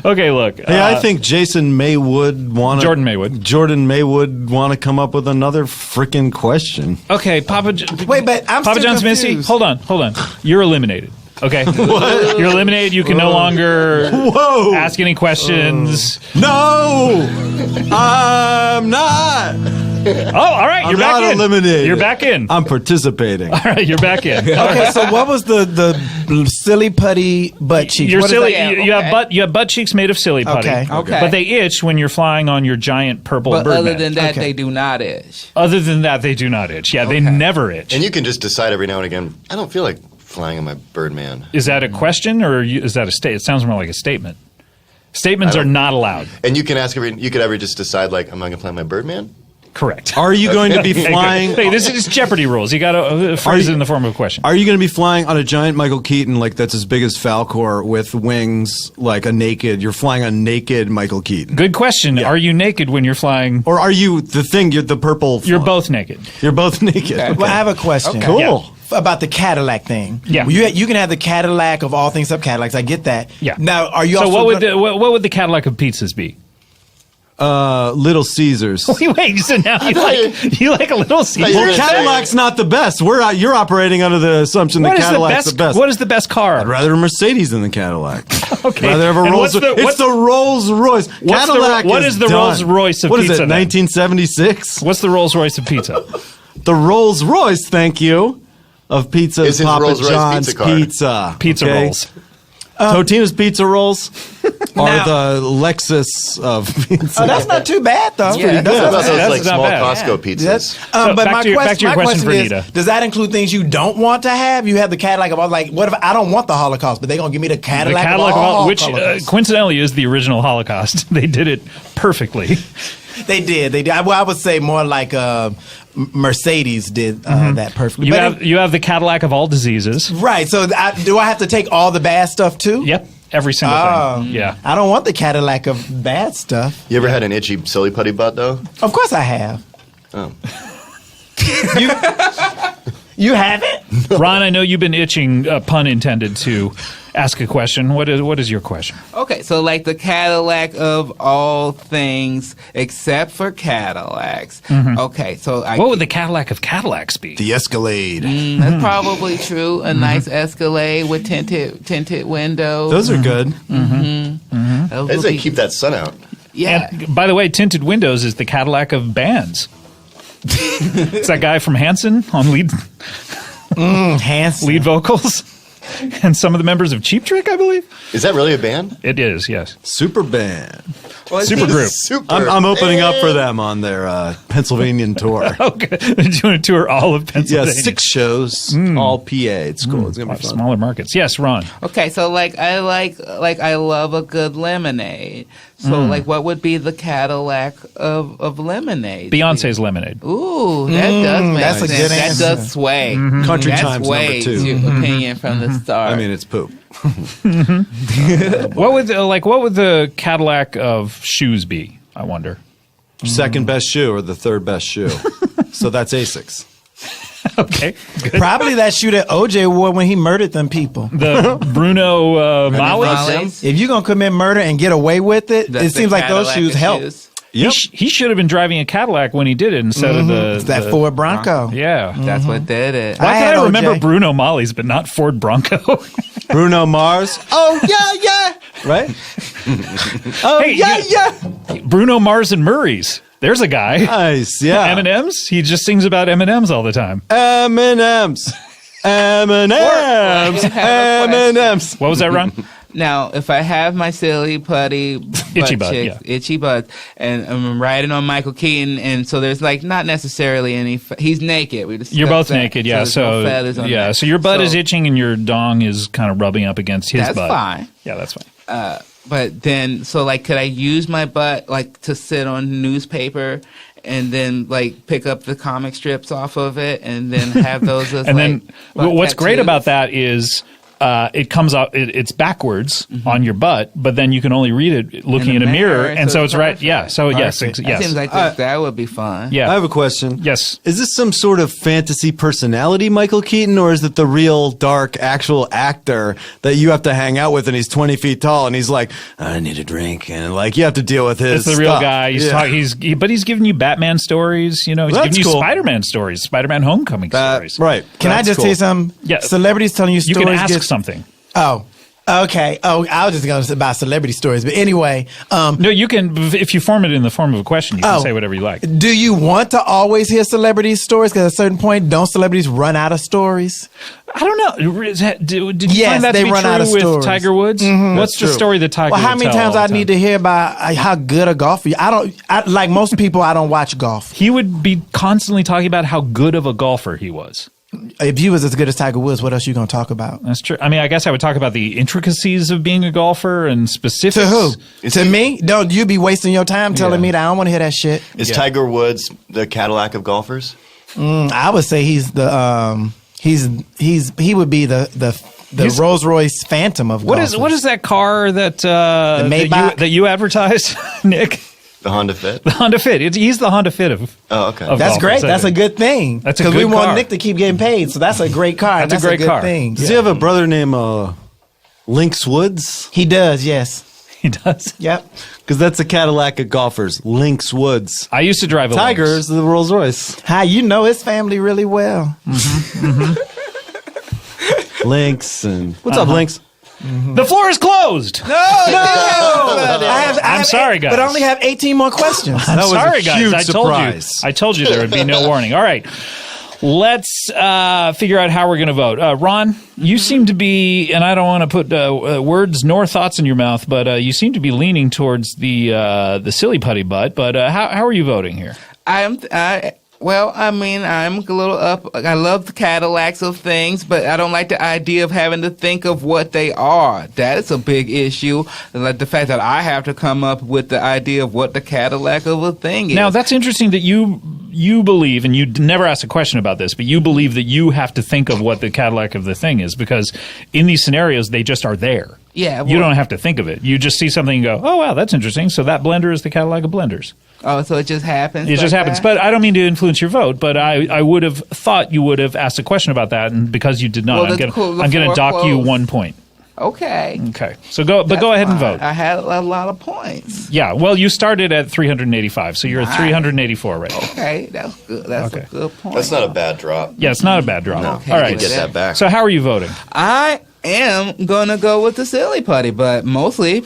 Okay, look. Hey, I think Jason Maywood Jordan Maywood. Jordan Maywood want to come up with another freaking question. Okay, Wait, but I'm Papa still John's Missy, confused. hold on. You're eliminated. Okay, you're eliminated. You can no longer ask any questions. No, I'm not. Oh, all right, you're I'm back not in. eliminated. You're back in. I'm participating. All right, you're back in. Okay, so what was the silly putty butt cheeks? You're What is silly. that? You have butt cheeks made of silly putty. Okay. But they itch when you're flying on your giant purple But Birdman. other than that, Okay. they do not itch. Other than that, they do not itch. Yeah, they never itch. And you can just decide every now and again, I don't feel like flying on my Birdman. Is that a question or is that a statement? It sounds more like a statement. Statements are not allowed. And you can ask you could ever just decide, like, am I going to fly my Birdman? Correct. Are you going to be Hey, flying? Hey, this is Jeopardy rules. You got to phrase it in the form of a question. Are you going to be flying on a giant Michael Keaton like that's as big as Falcor with wings like a naked? You're flying a naked Michael Keaton. Good question. Are you naked when you're flying? Or are you you're the purple? You're both naked. You're both naked. Okay. Well, I have a question. Cool. Yeah. About the Cadillac thing. Yeah. You can have the Cadillac of all things sub Cadillacs. I get that. Yeah. Now, are you So also what would the Cadillac of pizzas be? Little Caesars. Wait, so now you like a Little Caesar? Well, Cadillac's not the best. You're operating under the assumption that Cadillac's the best. What is the best car? I'd rather a Mercedes than the Cadillac. Okay. Rather have a And Rolls. It's the Rolls Royce. Cadillac. what is the done. Rolls Royce of What is pizza, it? then? 1976. What's the Rolls Royce of pizza? The Rolls Royce. Thank you. Of pizza It's is his Papa Rolls-Royce John's pizza car. pizza. Pizza okay? rolls. Totino's pizza rolls are the Lexus of pizza. Oh, that's not too bad, though. Yeah, What about those That's like not small bad. Costco pizzas? That's, So but back my to your question question for is, Nita. does that include things you don't want to have? You have the Cadillac of all, like, what if I don't want the Holocaust, but they're going to give me the The Cadillac, Cadillac of all which Holocausts? coincidentally is the original Holocaust. They did it perfectly. They did. Well, I would say more like Mercedes did that perfectly. You have the Cadillac of all diseases. Right. So do I have to take all the bad stuff too? Yep, every single thing. Yeah. I don't want the Cadillac of bad stuff. You ever had an itchy silly putty butt, though? Of course I have. Oh. You haven't? Ron, I know you've been itching, pun intended, to ask a question. What is your question? Okay, so like the Cadillac of all things except for Cadillacs. Okay, so What would the Cadillac of Cadillacs be? The Escalade. that's probably true. A nice Escalade with tinted windows. Those are good. Those As would they be- keep that sun out. yeah. And by the way, tinted windows is the Cadillac of bands. It's that guy from Hanson on lead Handsome. vocals, and some of the members of Cheap Trick, I believe. Is that really a band? It is, yes. Super band. Super group. Super. I'm opening up for them on their Pennsylvania tour. Okay, they're doing a tour all of Yeah, Pennsylvania. 6 shows, all PA. It's cool. It's gonna be fun. Smaller markets. Yes, Ron. Okay, so like I love a good lemonade. So like what would be the Cadillac of lemonade? Beyonce's Lemonade. Ooh, that does make that's a sense. good That answer. does sway. Country That's Times way number 2. to opinion from the start. I mean, it's poop. What would the Cadillac of shoes be? I wonder. Second best shoe or the third best shoe. So that's Asics. Okay, good. Probably that shoe that OJ wore when he murdered them people. The Bruno Mars. Molly's? If you're going to commit murder and get away with it, That's it seems the like those Cadillac shoes of help. shoes. Yep. He should have been driving a Cadillac when he did it instead of It's that the Ford Bronco. Yeah. That's what did it. Why I can had I remember OJ. Bruno Molly's but not Ford Bronco? Bruno Mars. Oh, yeah. Right? Oh, Hey, yeah. Bruno Mars and Murray's. There's a guy. Nice, yeah. M&M's. He just sings about M&M's all the time. M&M's. M&M's. M&M's. What was that, Ron? Now, if I have my silly putty Itchy butt, chicks, itchy butt, and I'm riding on Michael Keaton, and so there's like not necessarily any. He's naked. We discussed You're both that. naked, yeah. there's no feathers on that. So your butt is So itching and your dong is kind of rubbing up against his That's butt. fine. Yeah, that's fine. But then, so like, could I use my butt like to sit on newspaper? And then, like, pick up the comic strips off of it, and then have those as And like. then what's great tattoos? about that is it comes out. It's backwards on your butt, but then you can only read it looking in a mirror, and so it's right. Yeah. So yes, That seems like that would be fun. Yeah. I have a question. Yes. Is this some sort of fantasy personality, Michael Keaton, or is it the real dark actual actor that you have to hang out with and he's 20 feet tall and he's like, I need a drink, and like you have to deal with his It's the real stuff. guy. But he's giving you Batman stories. You know, he's Well, giving you that's cool. Spider-Man stories, Spider-Man Homecoming stories. Right. Can I That's just cool. say something? Yeah. Celebrities telling you You stories. can ask gets- something. Oh, okay. Oh, I was just going to say about celebrity stories. But anyway, No, you can. If you form it in the form of a question, you can say whatever you like. do you want to always hear celebrity stories? Because at a certain point, don't celebrities run out of stories? I don't know. Did you Yes, find that they to be run true out of with stories. Tiger Woods? What's the true. story that Tiger Well, how would many tell times all I the need time? to hear about how good a golfer you? Like most people, I don't watch golf. He would be constantly talking about how good of a golfer he was. If you was as good as Tiger Woods, what else you going to talk about? That's true. I mean, I guess I would talk about the intricacies of being a golfer and specifics. To who? To me? Don't you be wasting your time telling me that I don't want to hear that shit. Is Tiger Woods the Cadillac of golfers? I would say he's the he would be the He's- Rolls Royce Phantom of What golfers. is that car that Maybach? that you advertise, Nick? The Honda Fit? The Honda Fit. He's the Honda Fit of. Oh, okay. of That's golfers, great. I That's a think. good thing. That's a because we good want car. Nick to keep getting paid. So that's a great car. and That's a great good car. thing. Does he have a brother named Lynx Woods? He does. Yes. He does. Yep. Because that's the Cadillac of golfers. Lynx Woods. I used to drive a Tiger Lynx. is the Rolls Royce. Hi, you know his family really well. Lynx and what's up, Lynx? The floor is closed. I'm sorry, guys. But I only have 18 more questions. I'm That was a sorry, guys. huge I surprise. told you there would be no warning. All right. Let's figure out how we're going to vote. Ron, you seem to be, and I don't want to put words nor thoughts in your mouth, but you seem to be leaning towards the silly putty butt. But how are you voting here? Well, I mean, I'm a little up. I love the Cadillacs of things, but I don't like the idea of having to think of what they are. That is a big issue. Like the fact that I have to come up with the idea of what the Cadillac of a thing is. Now, that's interesting that you believe, and you never asked a question about this, but you believe that you have to think of what the Cadillac of the thing is, because in these scenarios, they just are there. Yeah, you well- don't have to think of it. You just see something and go, oh, wow, that's interesting. So that blender is the Cadillac of blenders. Oh, so it just happens. It just like happens. that? But I don't mean to influence your vote, but I would have thought you would have asked a question about that, and because you did not, Well, I'm that's cool. going to The dock floor you closed. 1 point. Okay. Okay. So go ahead and vote. I had a lot of points. Yeah. Well, you started at 385, so you're at 384 right now. Okay, that's good. That's Okay. a good point. That's not a bad drop. Yeah, it's not a bad drop. No, All you right. can get that back. So how are you voting? I am gonna go with the silly putty, but mostly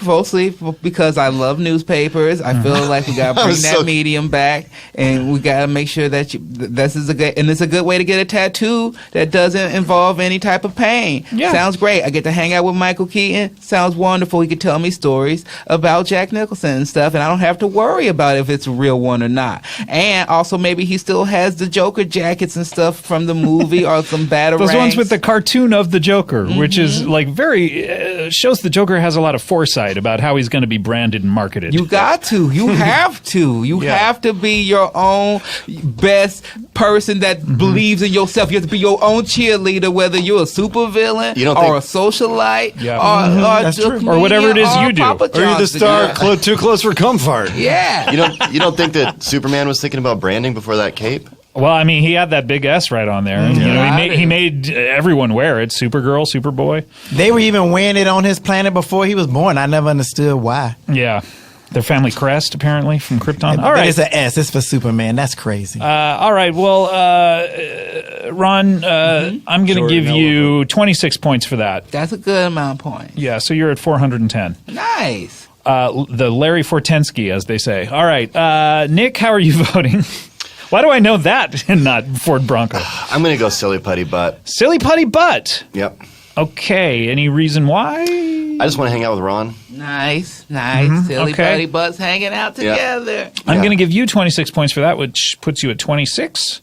because I love newspapers. I feel like we gotta bring was that so- medium back, and we gotta make sure that this is it's a good way to get a tattoo that doesn't involve any type of pain. Yeah. Sounds great. I get to hang out with Michael Keaton. Sounds wonderful. He could tell me stories about Jack Nicholson and stuff, and I don't have to worry about if it's a real one or not. And also maybe he still has the Joker jackets and stuff from the movie or some batarangs. Those ones with the cartoon of the Joker, which is like very shows the Joker has a lot of foresight about how he's going to be branded and marketed. You got to. You have to. You Yeah. have to be your own best person that believes in yourself. You have to be your own cheerleader, whether you're a supervillain You don't or a think- socialite Yeah. or That's just true. Or whatever it is or you do. Papa Are you the Johnson. star too close for comfort? Yeah. You don't think that Superman was thinking about branding before that cape? Well, I mean, he had that big S right on there. And, you know, he made everyone wear it. Supergirl, Superboy. They were even wearing it on his planet before he was born. I never understood why. Yeah. Their family crest, apparently, from Krypton. All But right. it's an S. It's for Superman. That's crazy. All right. Well, Ron, I'm going to give you 26 points for that. That's a good amount of points. Yeah, so you're at 410. Nice. The Larry Fortensky, as they say. All right. Nick, how are you voting? Why do I know that and not Ford Bronco? I'm going to go silly putty butt. Silly putty butt. Yep. Okay. Any reason why? I just want to hang out with Ron. Nice. Silly Okay. buddy butts hanging out Yeah. together. I'm Yeah. going to give you 26 points for that, which puts you at 26.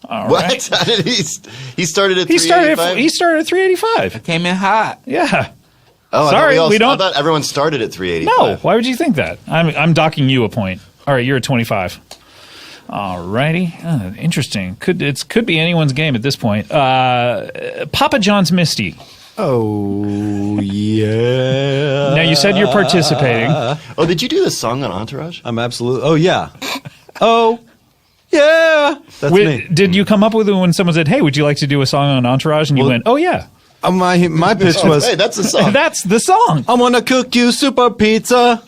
All What? right. How did he started at He started 385? at 385. Came in hot. Yeah. Oh, I Sorry, thought we don't- I thought everyone started at 385. No. Why would you think that? I'm docking you a point. All right, you're at 25. All righty. Interesting. Could be anyone's game at this point. Papa John's Misty. Oh, yeah. Now, you said you're participating. Oh, did you do this song on Entourage? I'm absolutely. Oh, yeah. Oh, yeah. That's me. Did you come up with it when someone said, hey, would you like to do a song on Entourage? And you went, oh, yeah. My pitch was, Hey, that's the song. That's the song. I want to cook you super pizza.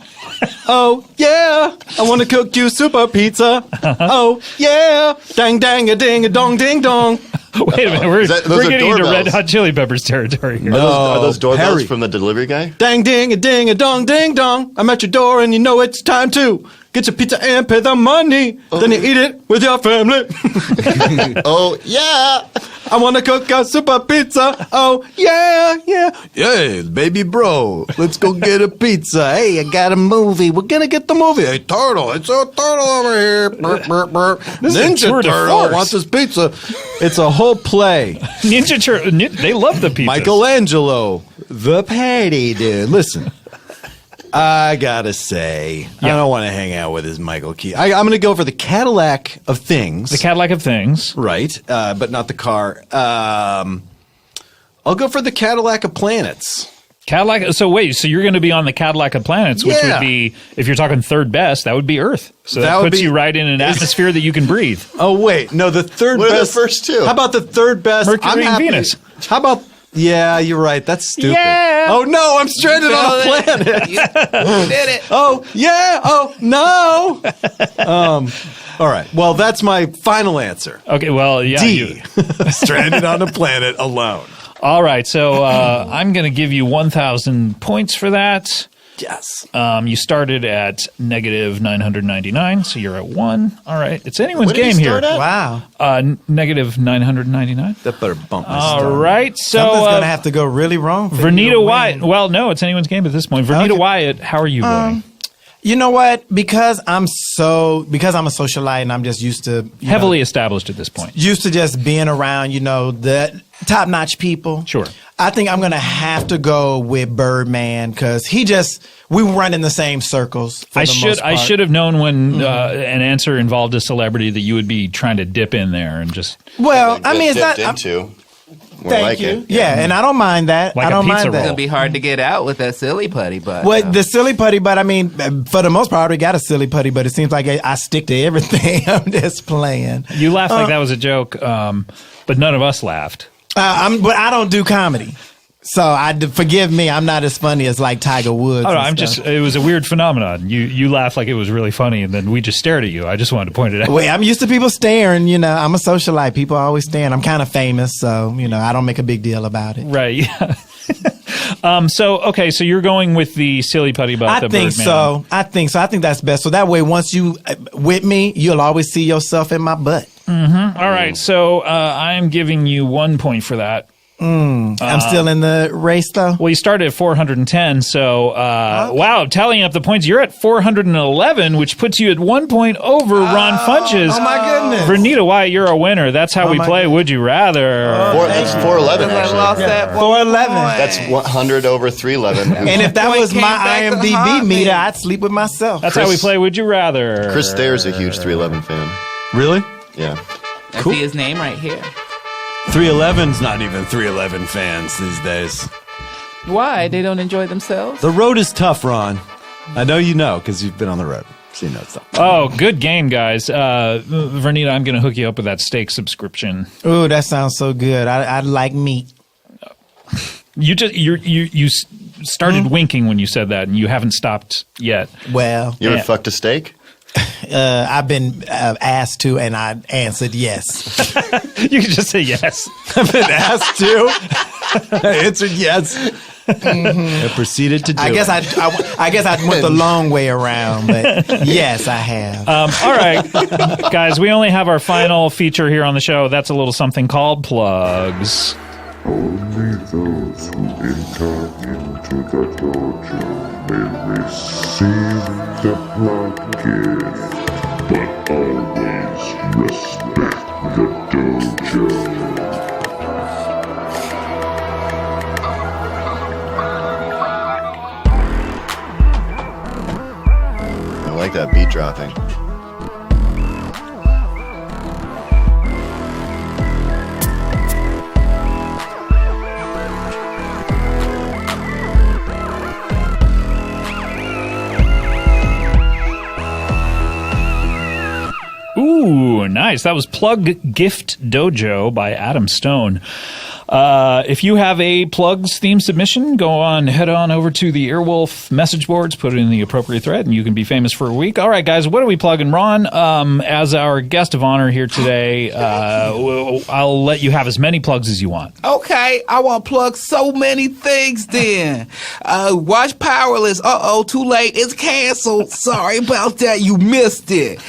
Oh, yeah. I want to cook you super pizza. Oh, yeah. Dang, dang, a ding, a dong, ding, dong. Wait a minute. We're Those are getting into doorbells. Red Hot Chili Peppers territory here. Are those doorbells Harry. from the delivery guy? Dang, ding, a dong, ding, dong. I'm at your door and you know it's time to get your pizza and pay the money. Then you eat it with your family. Oh, yeah. I want to cook a super pizza. Oh, yeah, yeah. Hey, baby bro, let's go get a pizza. Hey, I got a movie. We're going to get the movie. Hey, turtle, it's a turtle over here. Burp, burp, burp. This is a Ninja tour de turtle force. wants his pizza. It's a whole play. Ninja Turtle, they love the pizzas. Michelangelo, the patty dude. Listen, I gotta say, I don't want to hang out with his Michael Keaton. I'm going to go for the Cadillac of things. The Cadillac of Things. Right, but not the car. I'll go for the Cadillac of planets. Cadillac. So wait, so you're going to be on the Cadillac of Planets, which Yeah. would be, if you're talking third best, that would be Earth. So That that would puts be- you right in an atmosphere that you can breathe. Oh wait, no, the third What are the best. first two? How about the third best? Mercury I'm and happy. Venus. How about? Yeah, you're right. That's stupid. Yeah. Oh no, I'm stranded on a planet. You did it. Oh yeah. Oh no. All right. Well, that's my final answer. Okay, well, yeah. D. Stranded on a planet alone. All right, so I'm going to give you 1,000 points for that. Yes. You started at negative 999, so you're at 1. All right, it's anyone's What did game he here. start at? Wow. Negative 999. That better bump my All stomach. right, so Something's going to have to go really wrong for you to Vernita win. Wyatt. Well, no, it's anyone's game at this point. Vernita Okay. Wyatt, how are you voting? You know what? Because I'm a socialite and I'm just used to Heavily established at this point. used to just being around, the top-notch people. Sure. I think I'm going to have to go with Birdman because we run in the same circles. For I the should most I part. should have known when an answer involved a celebrity that you would be trying to dip in there and just Well, I mean, it's Dipped not. into. More Thank like you. it. Yeah, and I don't mind that. Like I a don't pizza mind roll. It's that. gonna be hard to get out with that silly putty, but Well, the silly putty, but I mean, for the most part, I already got a silly putty, but it seems like I stick to everything. I'm just playing. you laughed like that was a joke, but none of us laughed. But I don't do comedy. So forgive me, I'm not as funny as like Tiger Woods. Oh, no, and stuff. it was a weird phenomenon. You laughed like it was really funny, and then we just stared at you. I just wanted to point it out. Wait, I'm used to people staring. I'm a socialite. People are always staring. I'm kind of famous, so I don't make a big deal about it. Right, yeah. So you're going with the silly putty about the I think Birdman. so. I think that's best. So that way, once you with me, you'll always see yourself in my butt. All right, so I'm giving you 1 point for that. I'm still in the race, though. Well, you started at 410, so wow, tallying up the points, you're at 411, which puts you at 1 point over Ron Funches. Oh my goodness! Vernita Wyatt, you're a winner. That's how we my play. goodness. Would you rather? That's 411, I actually. lost that 411. That's 100 over 311. And if that Point was came my back to IMDb haunt me. meter, I'd sleep with myself. That's how we play. Would you rather? Chris Thayer's a huge 311 fan. Really? Yeah. I see his name right here. 311's not even 311 fans these days. Why? They don't enjoy themselves? The road is tough, Ron. I know you know because you've been on the road. So you know it's tough. Oh, good game, guys. Vernita, I'm going to hook you up with that steak subscription. Ooh, that sounds so good. I like meat. You started winking when you said that, and you haven't stopped yet. Well, You ever Yeah. fucked a steak? I've been asked to, and I answered yes. You can just say yes. I've been asked to. I answered yes. I proceeded to do I guess it. I guess I went the long way around, but yes, I have. All right, guys, we only have our final feature here on the show. That's a little something called plugs. Only those who enter into the dojo may receive the plug gift, but always respect the dojo. I like that beat dropping. Ooh, nice. That was Plug Gift Dojo by Adam Stone. If you have a plugs theme submission, head on over to the Earwolf message boards, put it in the appropriate thread, and you can be famous for a week. All right, guys, what are we plugging? Ron, as our guest of honor here today, I'll let you have as many plugs as you want. Okay, I want to plug so many things then. Watch Powerless. Too late. It's canceled. Sorry about that. You missed it.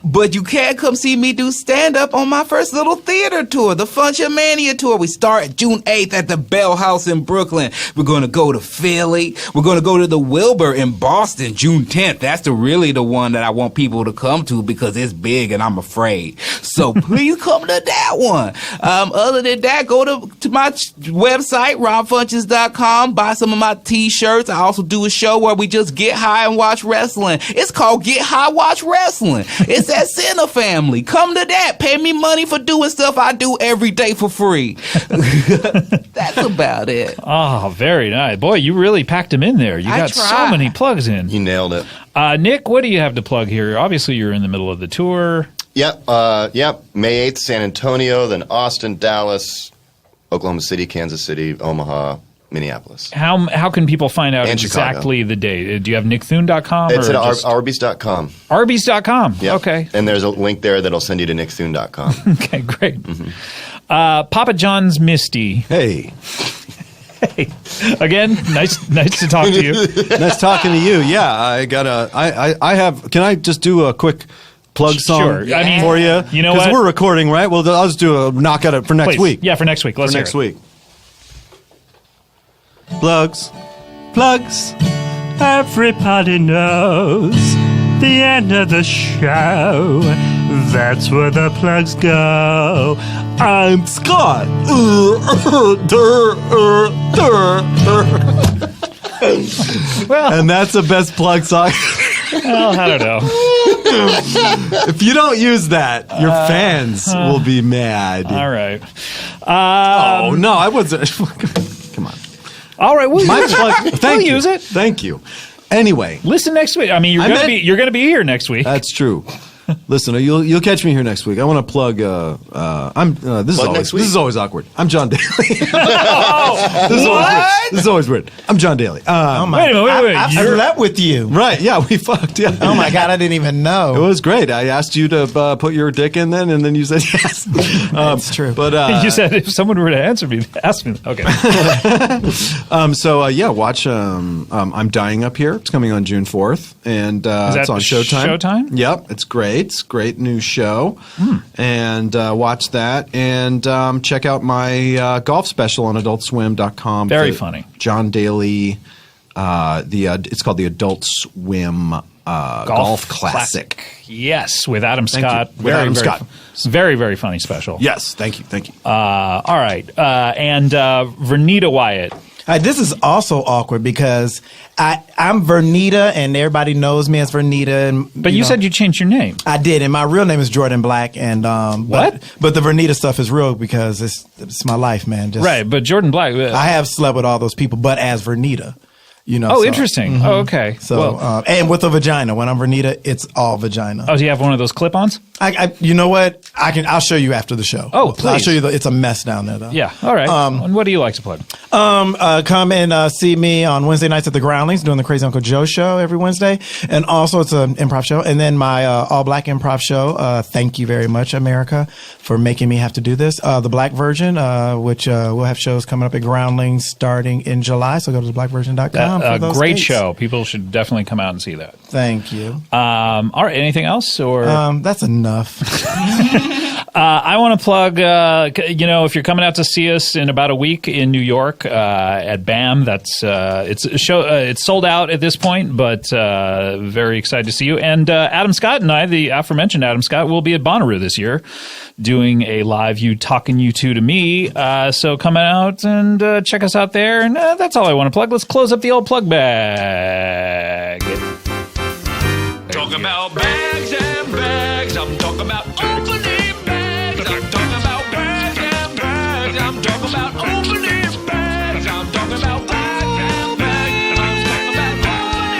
But you can come see me do stand-up on my first little theater tour, the Funches Mania tour. We start June 8th at the Bell House in Brooklyn. We're going to go to Philly. We're going to go to the Wilbur in Boston June 10th. That's really the one that I want people to come to because it's big and I'm afraid. So please come to that one. Other than that, go to my website, ronfunches.com. Buy some of my t-shirts. I also do a show where we just get high and watch wrestling. It's called Get High, Watch Wrestling. It's at Center Family. Come to that. Pay me money for doing stuff I do every day for free. That's about it. Oh, very nice. Boy, you really packed them in there. You got so many plugs in. You nailed it. Nick, what do you have to plug here? Obviously, you're in the middle of the tour. Yep. May 8th, San Antonio, then Austin, Dallas, Oklahoma City, Kansas City, Omaha, Minneapolis. How can people find out And exactly the date? Do you have nickthune.com? It's or at just arby's.com. Arby's.com. Yep. Okay. And there's a link there that'll send you to nickthune.com. Okay, great. Papa John's Misty. Hey. Hey. Again, nice to talk to you. Nice talking to you. Yeah, I have. Can I just do a quick plug song Sure. I mean, for you? you know Because what? we're recording, right? Well, I'll just do a knockout it for next Please. week. Yeah, for next week. Let's For hear next it. week. Plugs. Everybody knows the end of the show. That's where the plugs go. I'm Scott. And that's the best plug song. Well, I don't know. If you don't use that, your fans will be mad. All right. Oh, no, I wasn't. Come on. All right. We'll My use plug. it. Thank We'll you. use it. Thank you. Anyway, Listen next week. I mean, you're gonna be here next week. that's true. Listen, you'll catch me here next week. I want to plug. This is always awkward. I'm John Daly. This is always weird. I'm John Daly. Oh my Wait a minute, wait. I slept with you. Right? Yeah, we fucked. Yeah. Oh my God, I didn't even know. It was great. I asked you to put your dick in then, and then you said yes. That's true. But You said if someone were to ask me. Okay. watch. I'm Dying Up Here. It's coming on June 4th, and that it's on Showtime. Showtime? Yep, it's great. It's a great new show, and watch that, and check out my golf special on AdultSwim.com. Very funny. John Daly. It's called the Adult Swim Golf Classic. Yes, with Adam Thank Scott. you. With Adam Scott. Very, very funny special. Yes, thank you. All right. And Vernita Wyatt. This is also awkward because I'm Vernita and everybody knows me as Vernita. And, But you said you changed your name. I did, and my real name is Jordan Black. And What? But the Vernita stuff is real because it's my life, man. Right, but Jordan Black. I have slept with all those people, but as Vernita. Oh, interesting. Oh, okay. So, Well, and with a vagina. When I'm Vernita, it's all vagina. do you have one of those clip-ons? You know what? I'll show you after the show. Oh, please. I'll show you. It's a mess down there, though. Yeah. All right. And what do you like to plug? Come and see me on Wednesday nights at the Groundlings doing the Crazy Uncle Joe show every Wednesday. And also it's an improv show. And then my all black improv show. Thank you very much, America, for making me have to do this. The Black Virgin, which we'll have shows coming up at Groundlings starting in July. So go to theblackvirgin.com for those Great dates. show. People should definitely come out and see that. Thank you. All right. Anything else? Or That's enough. I want to plug, if you're coming out to see us in about a week in New York at BAM, that's it's a show. It's sold out at this point, but very excited to see you. And Adam Scott and I, the aforementioned Adam Scott, will be at Bonnaroo this year doing a live You Talking You Two to Me. So come out and check us out there. And that's all I want to plug. Let's close up the old plug bag. Talk about bags and bags. I'm talking about opening bags. I'm talking about bags and bags. I'm talking about opening bags. I'm talking about bags and bags. I'm talking about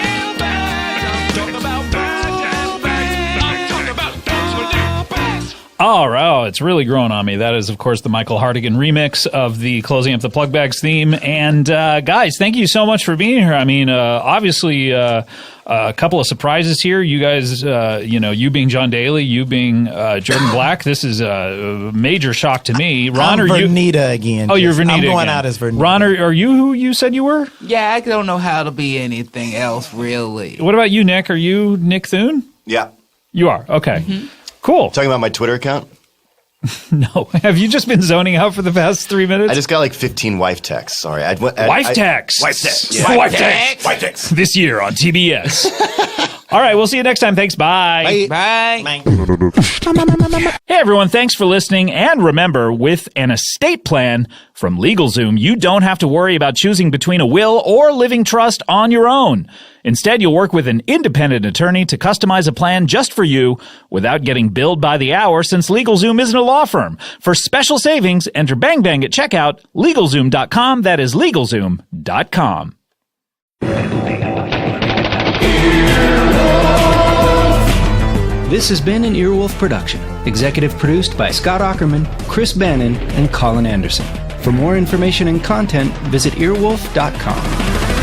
opening bags. I'm talking about bags and bags. I'm talking about opening bags. Oh, wow. It's really growing on me. That is, of course, the Michael Hartigan remix of the Closing Up the Plug Bags theme. And, guys, thank you so much for being here. I mean, obviously, a couple of surprises here. You guys, you being John Daly, you being Jordan Black. This is a major shock to me. Ron, I'm are you? Vernita again. Oh, you're Vernita I'm going again. out as Vernita. Ron, are you who you said you were? Yeah, I don't know how to be anything else, really. What about you, Nick? Are you Nick Thune? Yeah. You are. Okay. Cool. Talking about my Twitter account? No. Have you just been zoning out for the past 3 minutes? I just got like 15 wife texts. Sorry. Wife texts. Wife texts. Yeah. Wife texts. Wife texts. This year on TBS. All right. We'll see you next time. Thanks. Bye. Bye. Hey, everyone. Thanks for listening. And remember, with an estate plan from LegalZoom, you don't have to worry about choosing between a will or living trust on your own. Instead, you'll work with an independent attorney to customize a plan just for you without getting billed by the hour, since LegalZoom isn't a law firm. For special savings, enter Bang Bang at checkout, LegalZoom.com. That is LegalZoom.com. This has been an Earwolf production. Executive produced by Scott Ackerman, Chris Bannon, and Colin Anderson. For more information and content, visit earwolf.com.